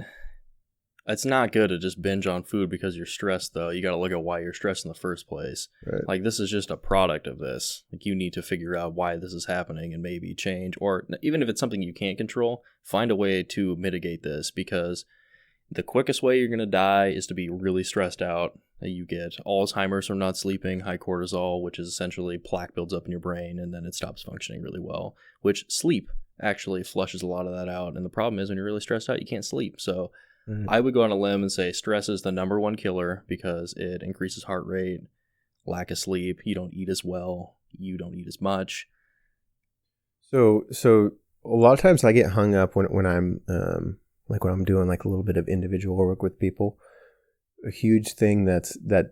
it's not good to just binge on food because you're stressed, though. You got to look at why you're stressed in the first place. Right. Like, this is just a product of this. Like, you need to figure out why this is happening and maybe change. Or even if it's something you can't control, find a way to mitigate this, because the quickest way you're going to die is to be really stressed out. You get Alzheimer's from not sleeping, high cortisol, which is essentially plaque builds up in your brain, and then it stops functioning really well, which sleep actually flushes a lot of that out. And the problem is when you're really stressed out, you can't sleep. So I would go on a limb and say stress is the number one killer because it increases heart rate, lack of sleep, you don't eat as well, you don't eat as much. So a lot of times I get hung up when I'm like when I'm doing like a little bit of individual work with people. A huge thing that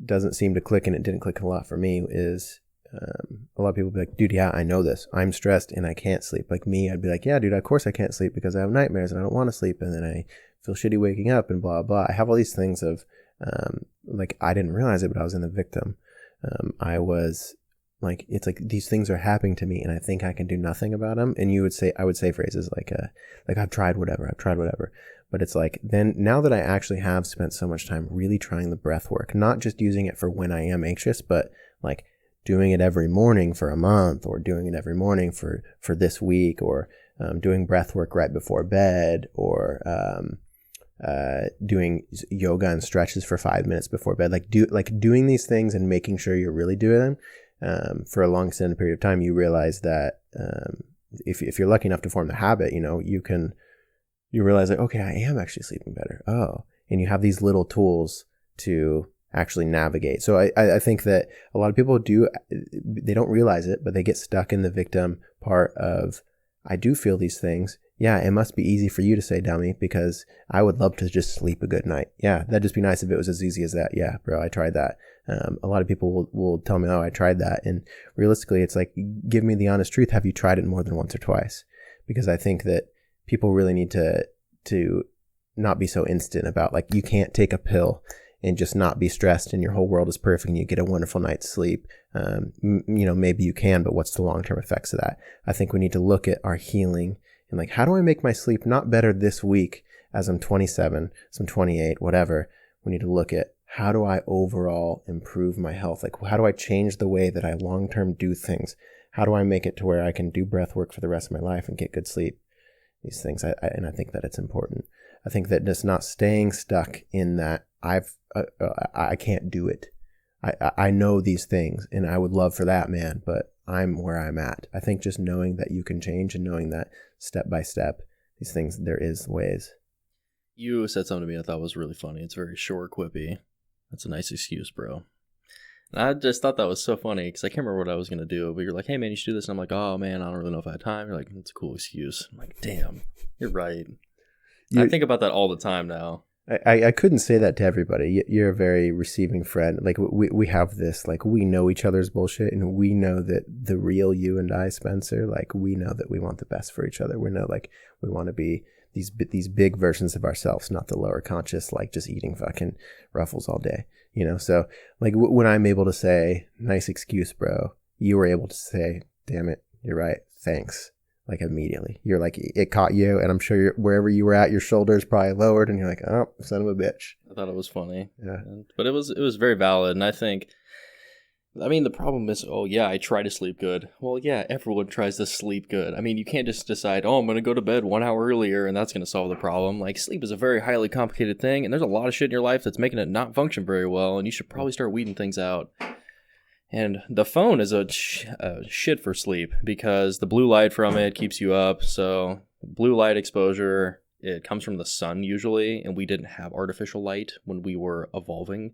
doesn't seem to click, and it didn't click a lot for me, is a lot of people be like, dude, yeah, I know this. I'm stressed and I can't sleep. Like me, I'd be like, yeah, dude, of course I can't sleep because I have nightmares and I don't want to sleep. And then I feel shitty waking up and blah, blah. I have all these things of like, I didn't realize it, but I was in the victim. I was like, it's like these things are happening to me and I think I can do nothing about them. And I would say phrases like I've tried whatever. But it's like, then now that I actually have spent so much time really trying the breath work, not just using it for when I am anxious, but like doing it every morning for a month, or doing it every morning for this week, or doing breath work right before bed, or doing yoga and stretches for 5 minutes before bed. Doing these things and making sure you're really doing them for a long extended period of time. You realize that if you're lucky enough to form the habit, you know, you realize like, okay, I am actually sleeping better. Oh, and you have these little tools to actually navigate. So I think that a lot of people they don't realize it, but they get stuck in the victim part of, I do feel these things. Yeah, it must be easy for you to say, dummy, because I would love to just sleep a good night. Yeah, that'd just be nice if it was as easy as that. Yeah, bro, I tried that. A lot of people will tell me, oh, I tried that. And realistically, it's like, give me the honest truth. Have you tried it more than once or twice? Because I think that people really need to not be so instant about, like, you can't take a pill and just not be stressed and your whole world is perfect and you get a wonderful night's sleep. You know, maybe you can, but what's the long-term effects of that? I think we need to look at our healing and like, how do I make my sleep not better this week as I'm 27, as I'm 28, whatever. We need to look at, how do I overall improve my health? Like, how do I change the way that I long-term do things? How do I make it to where I can do breath work for the rest of my life and get good sleep? These things, and I think that it's important. I think that just not staying stuck in that I can't do it. I know these things and I would love for that, man, but I'm where I'm at. I think just knowing that you can change and knowing that step by step, these things, there is ways. You said something to me I thought was really funny. It's very short, quippy. That's a nice excuse, bro. And I just thought that was so funny because I can't remember what I was going to do, but you're like, hey, man, you should do this. And I'm like, oh, man, I don't really know if I have time. You're like, it's a cool excuse. I'm like, damn, you're right. I think about that all the time now. I couldn't say that to everybody. You're a very receiving friend. Like, we have this, like, we know each other's bullshit, and we know that the real you and I, Spencer, like, we know that we want the best for each other. We know, like, we want to be these big versions of ourselves, not the lower conscious, like, just eating fucking Ruffles all day. You know, so like when I'm able to say, nice excuse, bro, you were able to say, damn it, you're right, thanks, like immediately. You're like, it caught you, and I'm sure wherever you were at, your shoulders probably lowered, and you're like, oh, son of a bitch. I thought it was funny. Yeah. But it was very valid, and I think I mean, the problem is, oh yeah, I try to sleep good. Well, yeah, everyone tries to sleep good. I mean, you can't just decide, oh, I'm going to go to bed 1 hour earlier and that's going to solve the problem. Like, sleep is a very highly complicated thing, and there's a lot of shit in your life that's making it not function very well, and you should probably start weeding things out. And the phone is a shit for sleep because the blue light from it keeps you up. So, blue light exposure, it comes from the sun usually, and we didn't have artificial light when we were evolving.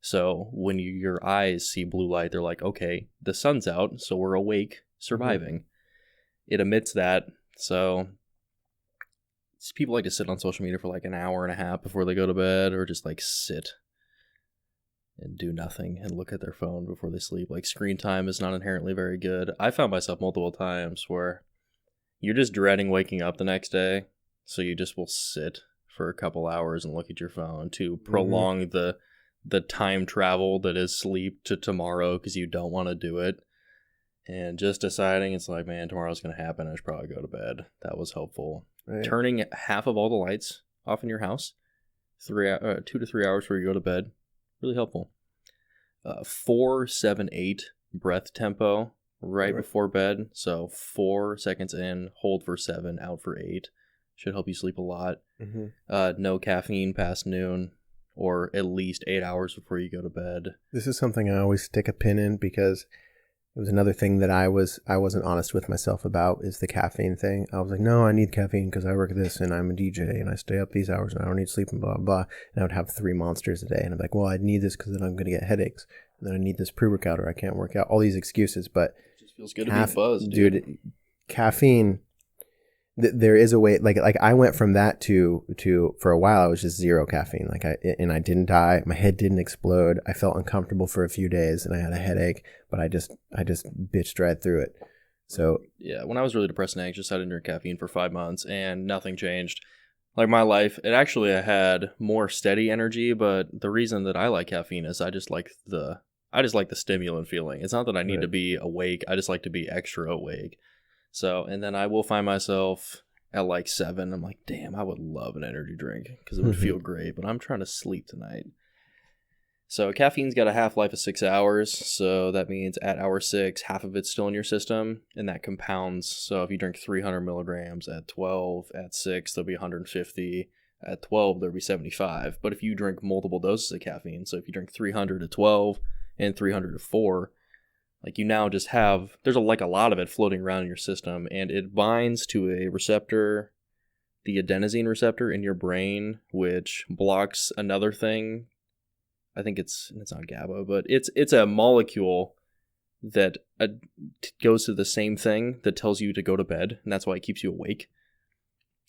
So when your eyes see blue light, they're like, okay, the sun's out, so we're awake, surviving. It emits that. So people like to sit on social media for like an hour and a half before they go to bed, or just like sit and do nothing and look at their phone before they sleep. Like, screen time is not inherently very good. I found myself multiple times where you're just dreading waking up the next day, so you just will sit for a couple hours and look at your phone to prolong the time travel that is sleep to tomorrow because you don't want to do it. And just deciding, it's like, man, tomorrow's going to happen. I should probably go to bed. That was helpful. Right. Turning half of all the lights off in your house, 2 to 3 hours before you go to bed, really helpful. 4, 7, 8 breath tempo right before bed. So 4 seconds in, hold for 7, out for 8. Should help you sleep a lot. No caffeine past noon, or at least 8 hours before you go to bed. This is something I always stick a pin in because it was another thing that I wasn't honest with myself about, is the caffeine thing. I was like, no, I need caffeine because I work this and I'm a DJ and I stay up these hours and I don't need sleep and blah, blah. And I would have 3 monsters a day. And I'm like, well, I need this because then I'm going to get headaches. And then I need this pre-workout or I can't work out. All these excuses, but it just feels good to be buzzed, dude. Caffeine... There is a way, like I went from that to for a while I was just zero caffeine, I didn't die, my head didn't explode, I felt uncomfortable for a few days and I had a headache, but I just bitched right through it. So yeah, when I was really depressed and anxious, I didn't drink caffeine for 5 months and nothing changed. Like, my life, I had more steady energy, but the reason that I like caffeine is I just like the stimulant feeling. It's not that I need to be awake, I just like to be extra awake. So, and then I will find myself at like 7. I'm like, damn, I would love an energy drink because it would feel great, but I'm trying to sleep tonight. So caffeine's got a half-life of 6 hours. So that means at hour 6, half of it's still in your system, and that compounds. So if you drink 300 milligrams at 12, at 6, there'll be 150. At 12, there'll be 75. But if you drink multiple doses of caffeine, so if you drink 300 at 12 and 300 at 4, like, you now just have, there's a lot of it floating around in your system, and it binds to a receptor, the adenosine receptor in your brain, which blocks another thing. I think it's not GABA, but it's a molecule that goes to the same thing that tells you to go to bed, and that's why it keeps you awake.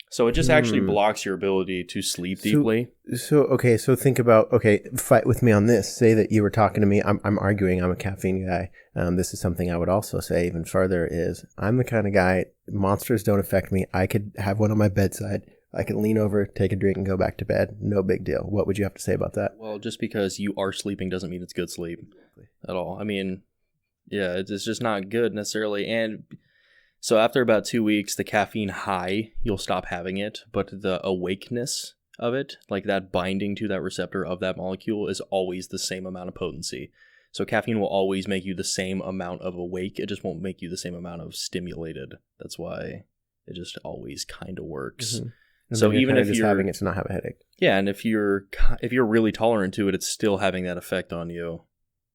So it just actually blocks your ability to sleep deeply. So think about, fight with me on this. Say that you were talking to me. I'm arguing. I'm a caffeine guy. This is something I would also say even further is I'm the kind of guy, monsters don't affect me. I could have one on my bedside. I can lean over, take a drink, and go back to bed. No big deal. What would you have to say about that? Well, just because you are sleeping doesn't mean it's good sleep at all. I mean, yeah, it's just not good necessarily. And so after about 2 weeks, the caffeine high, you'll stop having it, but the awakeness of it, like that binding to that receptor of that molecule, is always the same amount of potency. So caffeine will always make you the same amount of awake. It just won't make you the same amount of stimulated. That's why it just always kind of works. So even if you're having it to not have a headache. Yeah, and if you're really tolerant to it, it's still having that effect on you,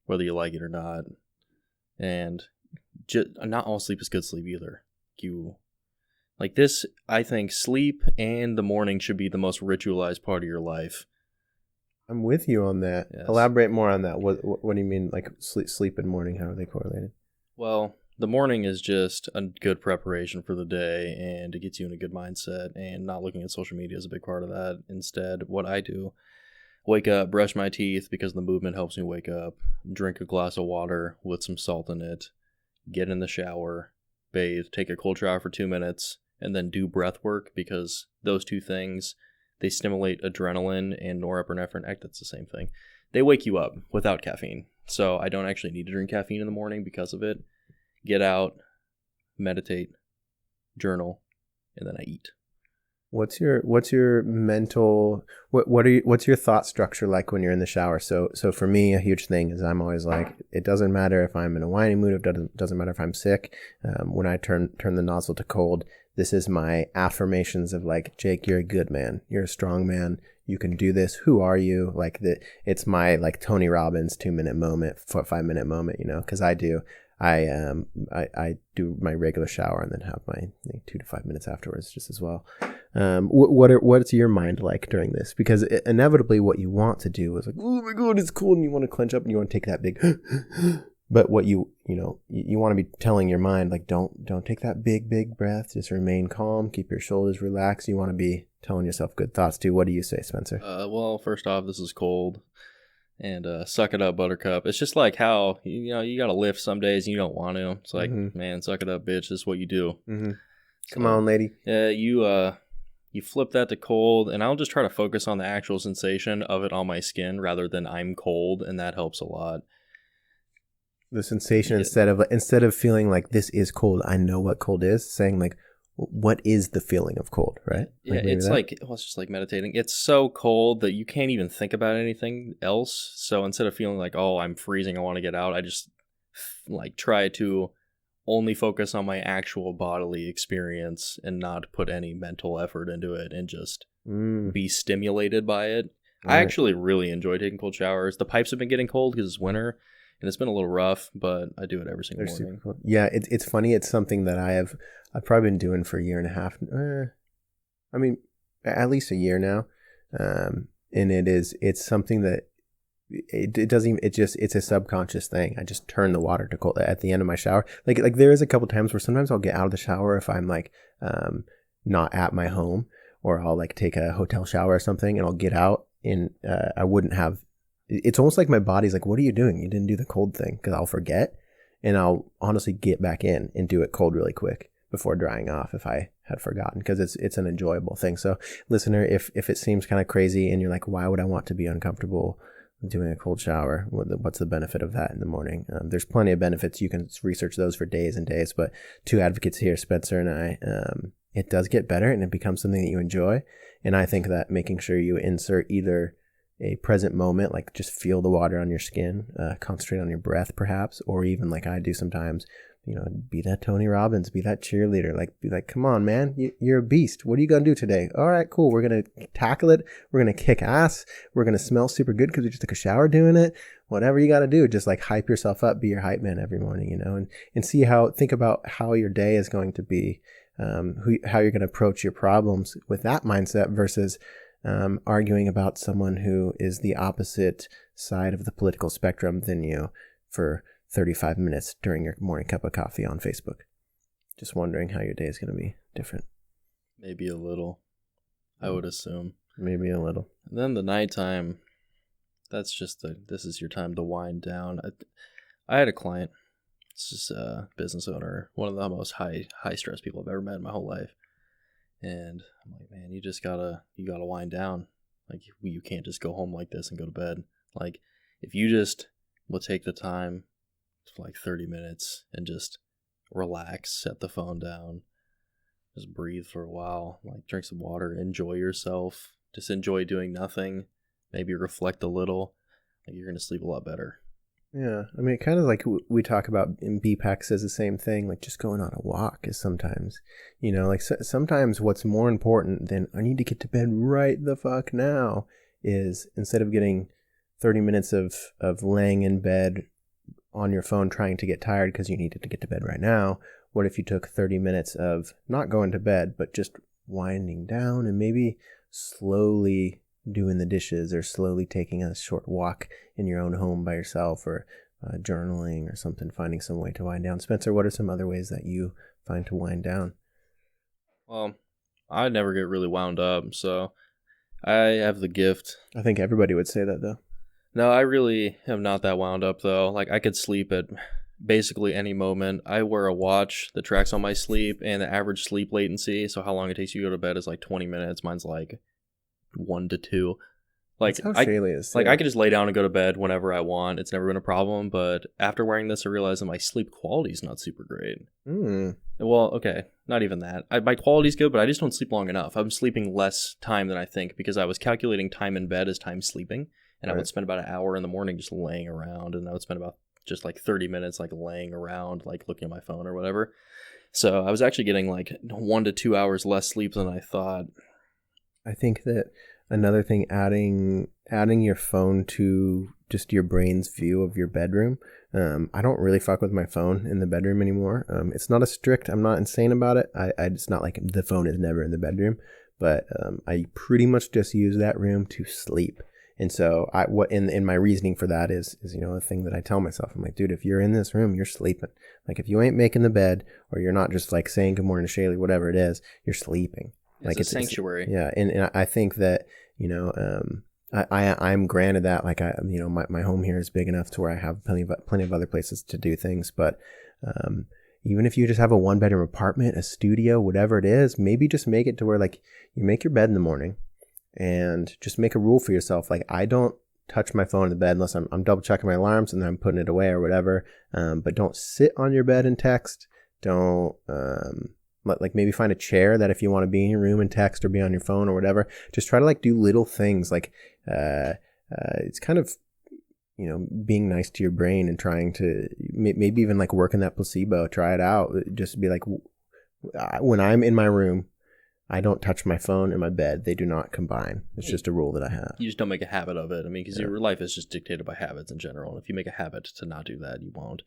whether you like it or not. And not all sleep is good sleep either. I think sleep and the morning should be the most ritualized part of your life. I'm with you on that. Yes. Elaborate more on that. What do you mean, like sleep and morning? How are they correlated? Well, the morning is just a good preparation for the day, and it gets you in a good mindset, and not looking at social media is a big part of that. Instead, what I do, wake up, brush my teeth because the movement helps me wake up, drink a glass of water with some salt in it, get in the shower, bathe, take a cold shower for 2 minutes, and then do breath work, because those two things, they stimulate adrenaline and norepinephrine. That's the same thing. They wake you up without caffeine. So I don't actually need to drink caffeine in the morning because of it. Get out, meditate, journal, and then I eat. What's your mental what's your thought structure like when you're in the shower? So for me, a huge thing is I'm always like, it doesn't matter if I'm in a whiny mood, it doesn't matter if I'm sick. When I turn the nozzle to cold, this is my affirmations of like, Jake, you're a good man, you're a strong man, you can do this. Who are you? Like it's my like Tony Robbins 2-minute moment, 5-minute moment, because I do my regular shower and then have my 2 to 5 minutes afterwards just as well. What's your mind like during this? Because inevitably what you want to do is like, oh my God, it's cold, and you want to clench up and you want to take that big, but what you want to be telling your mind, like, don't take that big breath, just remain calm, keep your shoulders relaxed. You want to be telling yourself good thoughts too. What do you say, Spencer? Well, first off, this is cold. And suck it up, Buttercup. It's just like how, you got to lift some days and you don't want to. It's like, man, suck it up, bitch. This is what you do. Mm-hmm. Come on, lady. Yeah, you flip that to cold, and I'll just try to focus on the actual sensation of it on my skin rather than I'm cold, and that helps a lot. The sensation, instead of feeling like this is cold, I know what cold is, saying like, what is the feeling of cold, right? Yeah, it's just like meditating. It's so cold that you can't even think about anything else. So instead of feeling like, oh, I'm freezing, I want to get out, I just like try to only focus on my actual bodily experience and not put any mental effort into it and just be stimulated by it. Right. I actually really enjoy taking cold showers. The pipes have been getting cold because it's winter and it's been a little rough, but I do it every single morning. Super cool. Yeah, it's funny. It's something that I've probably been doing for a year and a half. I mean, at least a year now. And it's something that it doesn't even, it's a subconscious thing. I just turn the water to cold at the end of my shower. Like there is a couple times where sometimes I'll get out of the shower if I'm like, not at my home, or I'll like take a hotel shower or something and I'll get out and, I wouldn't have, it's almost like my body's like, what are you doing? You didn't do the cold thing, because I'll forget and I'll honestly get back in and do it cold really quick before drying off if I had forgotten, because it's an enjoyable thing. So listener, if it seems kind of crazy and you're like, why would I want to be uncomfortable doing a cold shower? What's the benefit of that in the morning? There's plenty of benefits. You can research those for days and days, but two advocates here, Spencer and I, it does get better and it becomes something that you enjoy. And I think that making sure you insert either a present moment, like just feel the water on your skin, concentrate on your breath perhaps, or even like I do sometimes, be that Tony Robbins, be that cheerleader, be like, come on, man, you're a beast. What are you going to do today? All right, cool. We're going to tackle it. We're going to kick ass. We're going to smell super good because we just took a shower doing it. Whatever you got to do, just like hype yourself up, be your hype man every morning, and think about how your day is going to be, how you're going to approach your problems with that mindset versus arguing about someone who is the opposite side of the political spectrum than you for 35 minutes during your morning cup of coffee on Facebook. Just wondering how your day is going to be different. Maybe a little, I would assume. Maybe a little. And then the nighttime, this is your time to wind down. I had a client, this is a business owner, one of the most high stress people I've ever met in my whole life. And I'm like, man, you gotta wind down. Like, you can't just go home like this and go to bed. Like, if you just will take the time for like 30 minutes and just relax, set the phone down, just breathe for a while, like drink some water, enjoy yourself, just enjoy doing nothing, maybe reflect a little, like you're going to sleep a lot better. Yeah, I mean, kind of like we talk about in BPAC says the same thing, like just going on a walk is sometimes, sometimes what's more important than I need to get to bed right the fuck now is, instead of getting 30 minutes of laying in bed on your phone trying to get tired because you needed to get to bed right now, what if you took 30 minutes of not going to bed, but just winding down and maybe slowly doing the dishes or slowly taking a short walk in your own home by yourself, or journaling or something, finding some way to wind down. Spencer, what are some other ways that you find to wind down? Well, I never get really wound up, so I have the gift. I think everybody would say that, though. No, I really am not that wound up, though. Like, I could sleep at basically any moment. I wear a watch that tracks on my sleep and the average sleep latency, so how long it takes you to go to bed is like 20 minutes. Mine's like 1 to 2. Like That's how Shaylee is. like too. I could just lay down and go to bed whenever I want. It's never been a problem. But after wearing this, I realized that my sleep quality is not super great. Well, okay, not even that. My quality's good, but I just don't sleep long enough. I'm sleeping less time than I think because I was calculating time in bed as time sleeping, and I would spend about an hour in the morning just laying around, and I would spend about just like 30 minutes like laying around, like looking at my phone or whatever. So I was actually getting like 1 to 2 hours less sleep than I thought. I think that another thing, adding your phone to just your brain's view of your bedroom. I don't really fuck with my phone in the bedroom anymore. It's not a strict. I'm not insane about it. It's not like the phone is never in the bedroom, but I pretty much just use that room to sleep. And so what in my reasoning for that is a thing that I tell myself. I'm like, dude, if you're in this room, you're sleeping. Like if you ain't making the bed or you're not just like saying good morning to Shaylee, whatever it is, you're sleeping. It's a sanctuary. And I think that I'm granted that like my home here is big enough to where I have plenty of other places to do things, but even if you just have a 1-bedroom apartment, a studio, whatever it is, maybe just make it to where like you make your bed in the morning and just make a rule for yourself. Like I don't touch my phone in the bed unless I'm double checking my alarms and then I'm putting it away or whatever. But don't sit on your bed and text. Don't like maybe find a chair that if you want to be in your room and text or be on your phone or whatever, just try to like do little things like it's kind of being nice to your brain and trying to maybe even like work in that placebo, try it out. Just be like, when I'm in my room, I don't touch my phone and my bed. They do not combine. It's just a rule that I have. You just don't make a habit of it. I mean, because your life is just dictated by habits in general. And if you make a habit to not do that, you won't.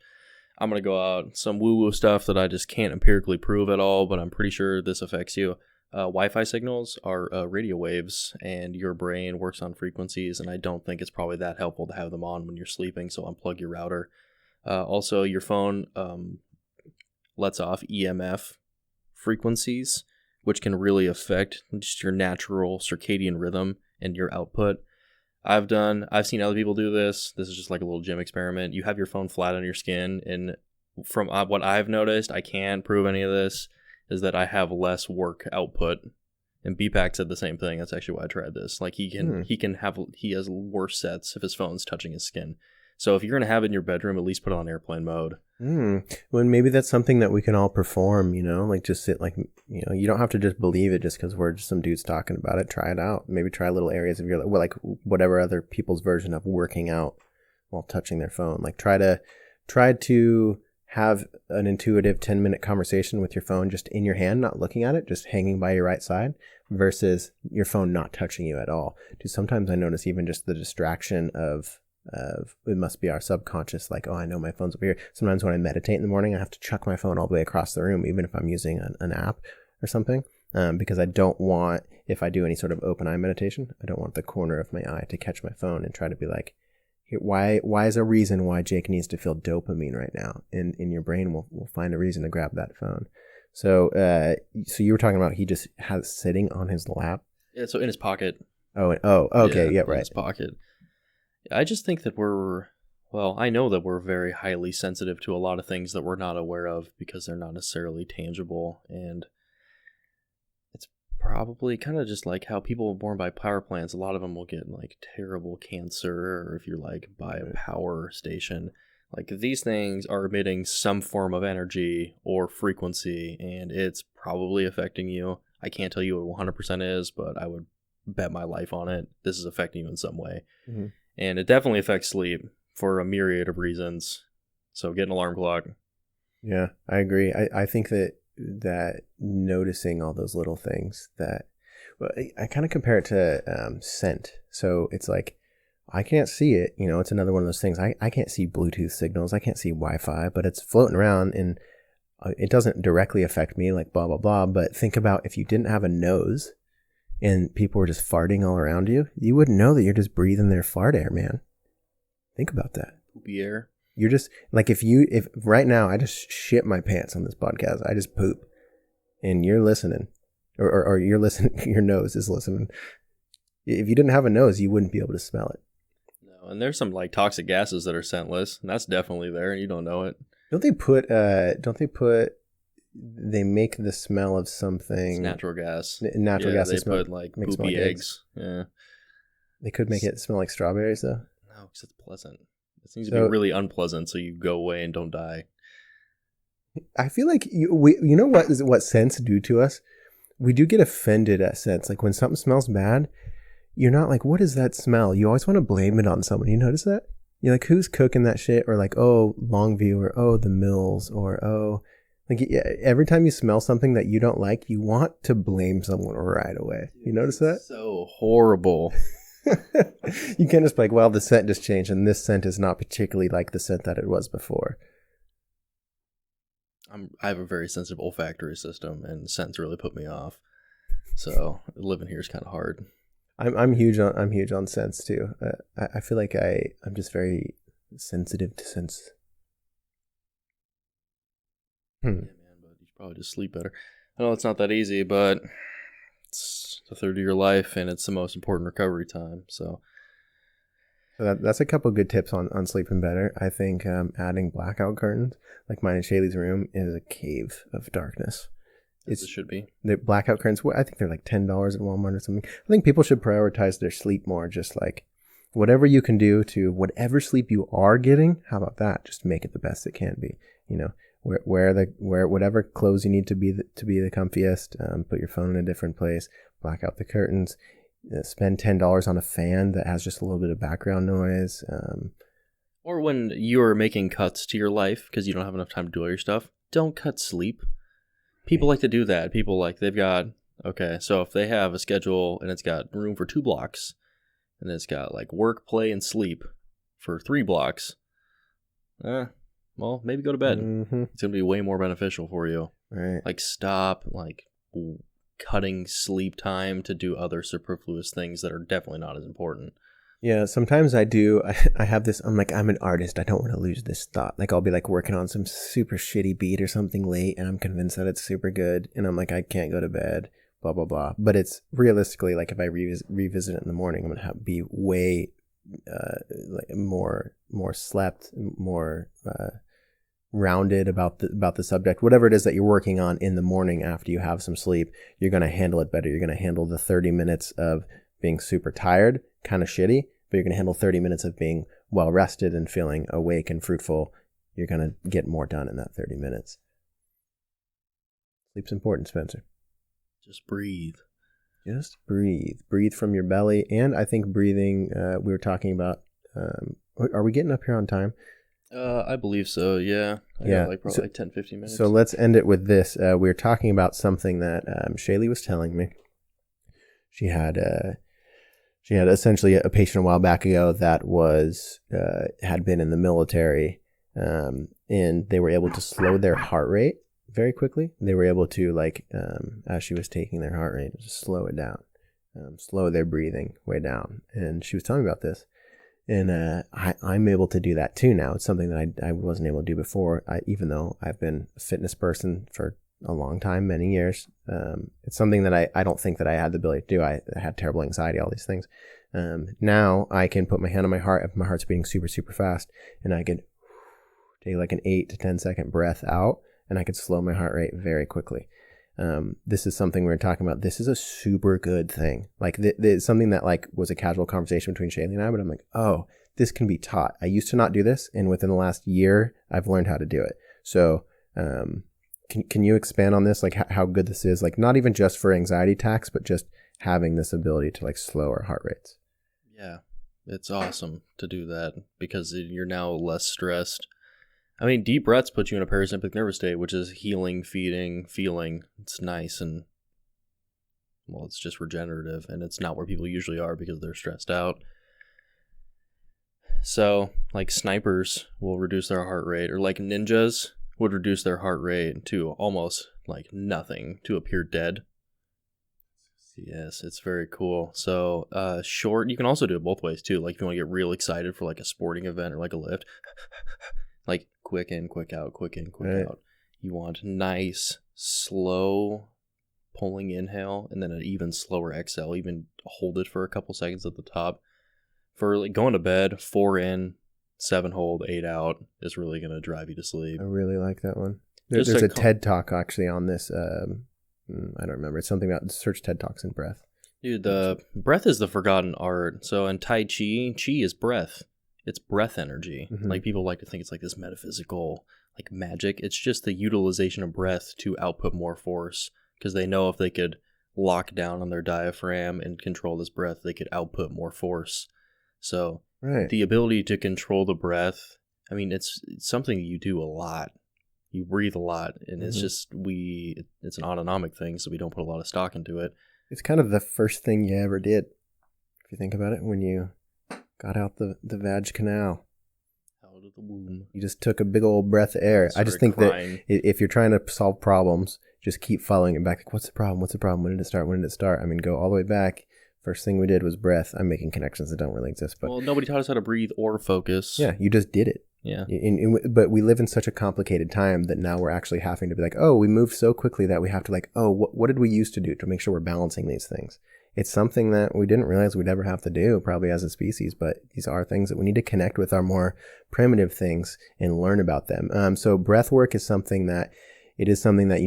I'm going to go out some woo-woo stuff that I just can't empirically prove at all, but I'm pretty sure this affects you. Wi-Fi signals are radio waves, and your brain works on frequencies, and I don't think it's probably that helpful to have them on when you're sleeping, so unplug your router. Also, your phone lets off EMF frequencies, which can really affect just your natural circadian rhythm and your output. I've seen other people do this. This is just like a little gym experiment. You have your phone flat on your skin, and from what I've noticed, I can't prove any of this, is that I have less work output. And BPAC said the same thing. That's actually why I tried this. Like he has worse sets if his phone's touching his skin. So if you're going to have it in your bedroom, at least put it on airplane mode. Well, maybe that's something that we can all perform, like just sit like, you don't have to just believe it just because we're just some dudes talking about it. Try it out. Maybe try little areas of your, like whatever other people's version of working out while touching their phone. Like try to have an intuitive 10-minute conversation with your phone just in your hand, not looking at it, just hanging by your right side versus your phone not touching you at all. Dude, sometimes I notice even just the distraction of it must be our subconscious, like, oh, I know my phone's over here. Sometimes when I meditate in the morning, I have to chuck my phone all the way across the room, even if I'm using an app or something, because I don't want, if I do any sort of open eye meditation, I don't want the corner of my eye to catch my phone and try to be like, why is a reason why Jake needs to feel dopamine right now? And in your brain, we'll find a reason to grab that phone. So you were talking about he just has sitting on his lap. Yeah, so in his pocket. Okay, yeah, right. In his pocket. I just think that I know that we're very highly sensitive to a lot of things that we're not aware of because they're not necessarily tangible. And it's probably kind of just like how people born by power plants, a lot of them will get like terrible cancer, or if you're like by a power station. Like these things are emitting some form of energy or frequency, and it's probably affecting you. I can't tell you what 100% is, but I would bet my life on it. This is affecting you in some way. Mm-hmm. And it definitely affects sleep for a myriad of reasons. So get an alarm clock. Yeah, I agree. I think that noticing all those little things I kind of compare it to scent. So it's like, I can't see it. It's another one of those things. I can't see Bluetooth signals. I can't see Wi-Fi, but it's floating around and it doesn't directly affect me like blah, blah, blah. But think about if you didn't have a nose and people were just farting all around you, you wouldn't know that you're just breathing their fart air, man. Think about that. Poopy air. You're just like, if right now I just shit my pants on this podcast, I just poop and you're listening or you're listening, your nose is listening. If you didn't have a nose, you wouldn't be able to smell it. No, and there's some like toxic gases that are scentless, and that's definitely there and you don't know it. They make the smell of something. It's natural gas. Natural gas. They put like poopy eggs. Yeah. They could make it smell like strawberries, though. No, because it's pleasant. It seems to So- be really unpleasant, so you go away and don't die. I feel like you know what scents do to us? We do get offended at scents. Like when something smells bad, you're not like, what is that smell? You always want to blame it on someone. You notice that? You're like, who's cooking that shit? Or like, oh, Longview, or oh, the Mills, or oh, like every time you smell something that you don't like, you want to blame someone right away. You notice that? So horrible. You can't just be like, well, the scent just changed, and this scent is not particularly like the scent that it was before. I have a very sensitive olfactory system, and scents really put me off. So living here is kind of hard. I'm huge on scents too. I feel like I'm just very sensitive to scents. Yeah, man, but you should probably just sleep better. I know it's not that easy, but it's the third of your life, and it's the most important recovery time. So That's a couple good tips on sleeping better. I think adding blackout curtains, like mine in Shaylee's room, is a cave of darkness. it should be. The blackout curtains, I think they're like $10 at Walmart or something. I think people should prioritize their sleep more. Just like whatever you can do to whatever sleep you are getting, how about that? Just make it the best it can be. You know, wear whatever clothes you need to be the comfiest. Put your phone in a different place. Black out the curtains. Spend $10 on a fan that has just a little bit of background noise. Or when you're making cuts to your life because you don't have enough time to do all your stuff, don't cut sleep. People like to do that. People like so if they have a schedule and it's got room for 2 blocks and it's got like work, play, and sleep for 3 blocks, well, maybe go to bed. Mm-hmm. It's going to be way more beneficial for you. Right. Like stop cutting sleep time to do other superfluous things that are definitely not as important. Yeah, sometimes I do. I have this, I'm like, I'm an artist. I don't want to lose this thought. Like I'll be like working on some super shitty beat or something late and I'm convinced that it's super good. And I'm like, I can't go to bed, blah, blah, blah. But it's realistically like if I revisit it in the morning, I'm going to be way like more slept, more rounded about the subject. Whatever it is that you're working on in the morning after you have some sleep, you're going to handle it better. You're going to handle the 30 minutes of being super tired, kind of shitty, but you're going to handle 30 minutes of being well rested and feeling awake and fruitful. You're going to get more done in that 30 minutes. Sleep's important, Spencer. Just breathe. Just breathe. Breathe from your belly. And I think breathing, we were talking about, are we getting up here on time? I believe so, yeah. I got probably like 10, 15 minutes. So let's end it with this. We were talking about something that Shaylee was telling me. She had essentially a patient a while back ago that was had been in the military, and they were able to slow their heart rate very quickly. They were able to as she was taking their heart rate, just slow it down, slow their breathing way down. And she was telling me about this, and I'm able to do that too now. It's something that I wasn't able to do before. Even though I've been a fitness person for a long time, many years. It's something that I don't think that I had the ability to do. I had terrible anxiety, all these things. Now I can put my hand on my heart if my heart's beating super, super fast, and I could take like an 8 to 10 second breath out, and I could slow my heart rate very quickly. This is something we were talking about. This is a super good thing. Like it's something that like was a casual conversation between Shaylee and I, but I'm like, oh, this can be taught. I used to not do this, and within the last year, I've learned how to do it. So, Can you expand on this, like how good this is, like not even just for anxiety attacks, but just having this ability to like slow our heart rates? Yeah, it's awesome to do that because you're now less stressed. I mean, deep breaths put you in a parasympathetic nervous state, which is healing, feeding, feeling. It's nice and, well, it's just regenerative, and it's not where people usually are because they're stressed out. So, like snipers will reduce their heart rate, or like ninjas would reduce their heart rate to almost like nothing to appear dead. Yes, it's very cool. So short, you can also do it both ways too. Like if you want to get real excited for like a sporting event or like a lift, like quick in, quick out, quick in, quick out. You want nice, slow pulling inhale and then an even slower exhale. Even hold it for a couple seconds at the top. For like going to bed, 4 in, 7 hold, 8 out is really going to drive you to sleep. I really like that one. There's a TED talk actually on this. I don't remember. It's something about search TED Talks and breath. Dude, the breath is the forgotten art. So in Tai Chi, Chi is breath. It's breath energy. Mhm. Like people like to think it's like this metaphysical, like magic. It's just the utilization of breath to output more force. Because they know if they could lock down on their diaphragm and control this breath, they could output more force. So Right. the ability to control the breath, I mean, it's something you do a lot. You breathe a lot, and it's Mhm. just it's an autonomic thing, so we don't put a lot of stock into it. It's kind of the first thing you ever did, if you think about it, when you got out the vag canal. Out of the womb. You just took a big old breath of air. I just think Crying. that if you're trying to solve problems, just keep following it back. Like, what's the problem? What's the problem? When did it start? When did it start? I mean, go all the way back. First thing we did was breath. I'm making connections that don't really exist, but Well, nobody taught us how to breathe or focus. yeah, you just did it. Yeah. But we live in such a complicated time that now we're actually having to be like, oh, we moved so quickly that we have to like, oh, what did we used to do to make sure we're balancing these things? It's something that we didn't realize we'd ever have to do probably as a species, but these are things that we need to connect with our more primitive things and learn about them. So breath work is something that you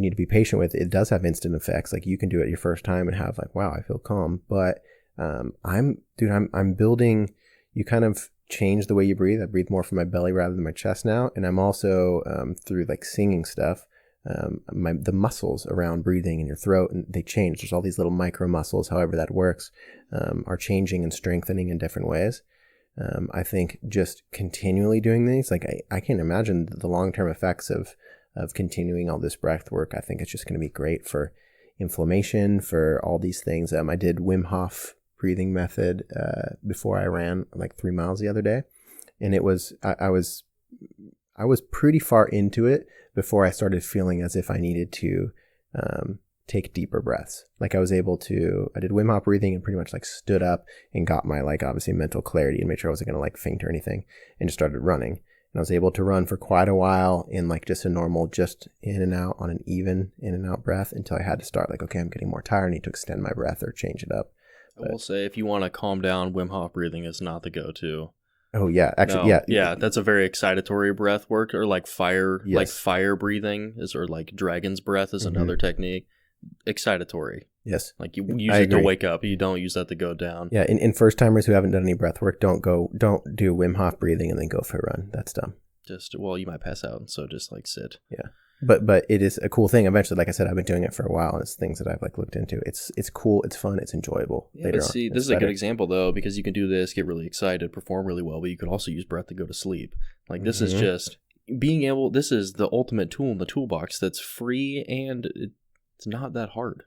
need to be patient with. It does have instant effects. Like you can do it your first time and have like, wow, I feel calm. But I'm building, you kind of change the way you breathe. I breathe more from my belly rather than my chest now. And I'm also, through like singing stuff, the muscles around breathing in your throat, and they change. There's all these little micro muscles, however that works, are changing and strengthening in different ways. I think just continually doing these, like I can't imagine the long-term effects of continuing all this breath work. I think it's just going to be great for inflammation, for all these things. I did Wim Hof breathing method before I ran like 3 miles the other day, and it was I was pretty far into it before I started feeling as if I needed to take deeper breaths. Like I did Wim Hof breathing and pretty much like stood up and got my like obviously mental clarity and made sure I wasn't going to like faint or anything, and just started running. And I was able to run for quite a while in like just a normal, just in and out on an even in and out breath until I had to start like, okay, I'm getting more tired. I need to extend my breath or change it up. I will say, if you want to calm down, Wim Hof breathing is not the go-to. Oh yeah, actually, No. yeah. That's a very excitatory breath work, or like fire, Yes. like fire breathing or like dragon's breath is another technique. Excitatory. Yes. Like you use I it to agree. wake up. You don't use that to go down. Yeah, in first timers who haven't done any breath work, don't do Wim Hof breathing and then go for a run. That's dumb. You might pass out, so just like sit. Yeah. But it is a cool thing. Eventually, like I said, I've been doing it for a while. It's things that I've like looked into. It's cool. It's fun. It's enjoyable. Yeah, but see, this is a good example though, because you can do this, get really excited, perform really well, but you could also use breath to go to sleep. Like this is just being able. This is the ultimate tool in the toolbox that's free, and it's not that hard.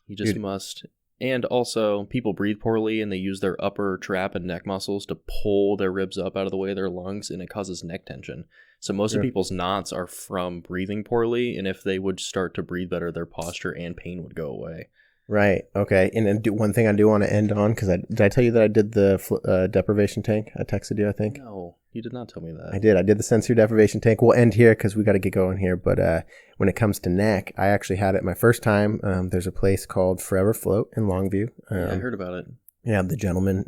You just must. And also, people breathe poorly, and they use their upper trap and neck muscles to pull their ribs up out of the way of their lungs, and it causes neck tension. So most of people's knots are from breathing poorly, and if they would start to breathe better, their posture and pain would go away. Right. Okay. And then one thing I do want to end on, because did I tell you that I did the deprivation tank? I texted you, I think. No, you did not tell me that. I did. I did the sensory deprivation tank. We'll end here because we got to get going here. But when it comes to neck, I actually had it my first time. There's a place called Forever Float in Longview. Yeah, I heard about it. Yeah, the gentleman,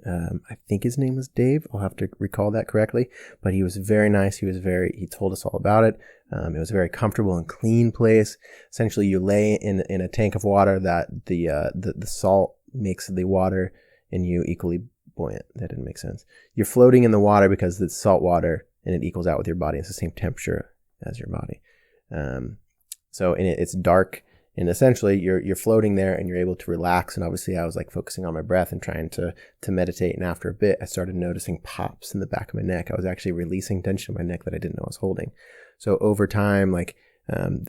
I think his name was Dave. I'll have to recall that correctly. But he was very nice. He told us all about it. It was a very comfortable and clean place. Essentially, you lay in a tank of water that the salt makes the water and you equally buoyant. That didn't make sense. You're floating in the water because it's salt water and it equals out with your body. It's the same temperature as your body. It's dark. And essentially, you're floating there and you're able to relax. And obviously, I was like focusing on my breath and trying to meditate. And after a bit, I started noticing pops in the back of my neck. I was actually releasing tension in my neck that I didn't know I was holding. So over time, like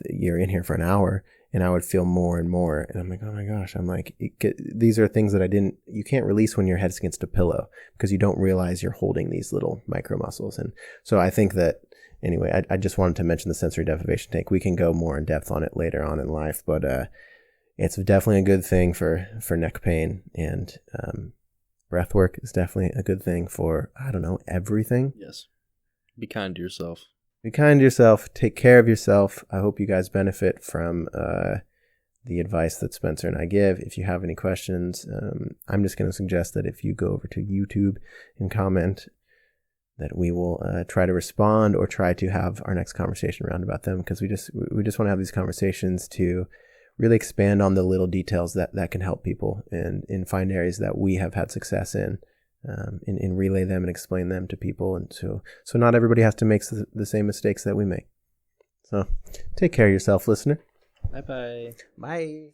you're in here for an hour, and I would feel more and more. And I'm like, oh my gosh! I'm like, these are things that you can't release when your head's against a pillow because you don't realize you're holding these little micro muscles. And so I think that. Anyway, I just wanted to mention the sensory deprivation tank. We can go more in depth on it later on in life, but it's definitely a good thing for neck pain, and breath work is definitely a good thing for, I don't know, everything. Yes. Be kind to yourself. Be kind to yourself. Take care of yourself. I hope you guys benefit from the advice that Spencer and I give. If you have any questions, I'm just going to suggest that if you go over to YouTube and comment, that we will try to respond or try to have our next conversation around about them, because we just want to have these conversations to really expand on the little details that can help people and find areas that we have had success in, and relay them and explain them to people. And so not everybody has to make the same mistakes that we make. So take care of yourself, listener. Bye-bye. Bye.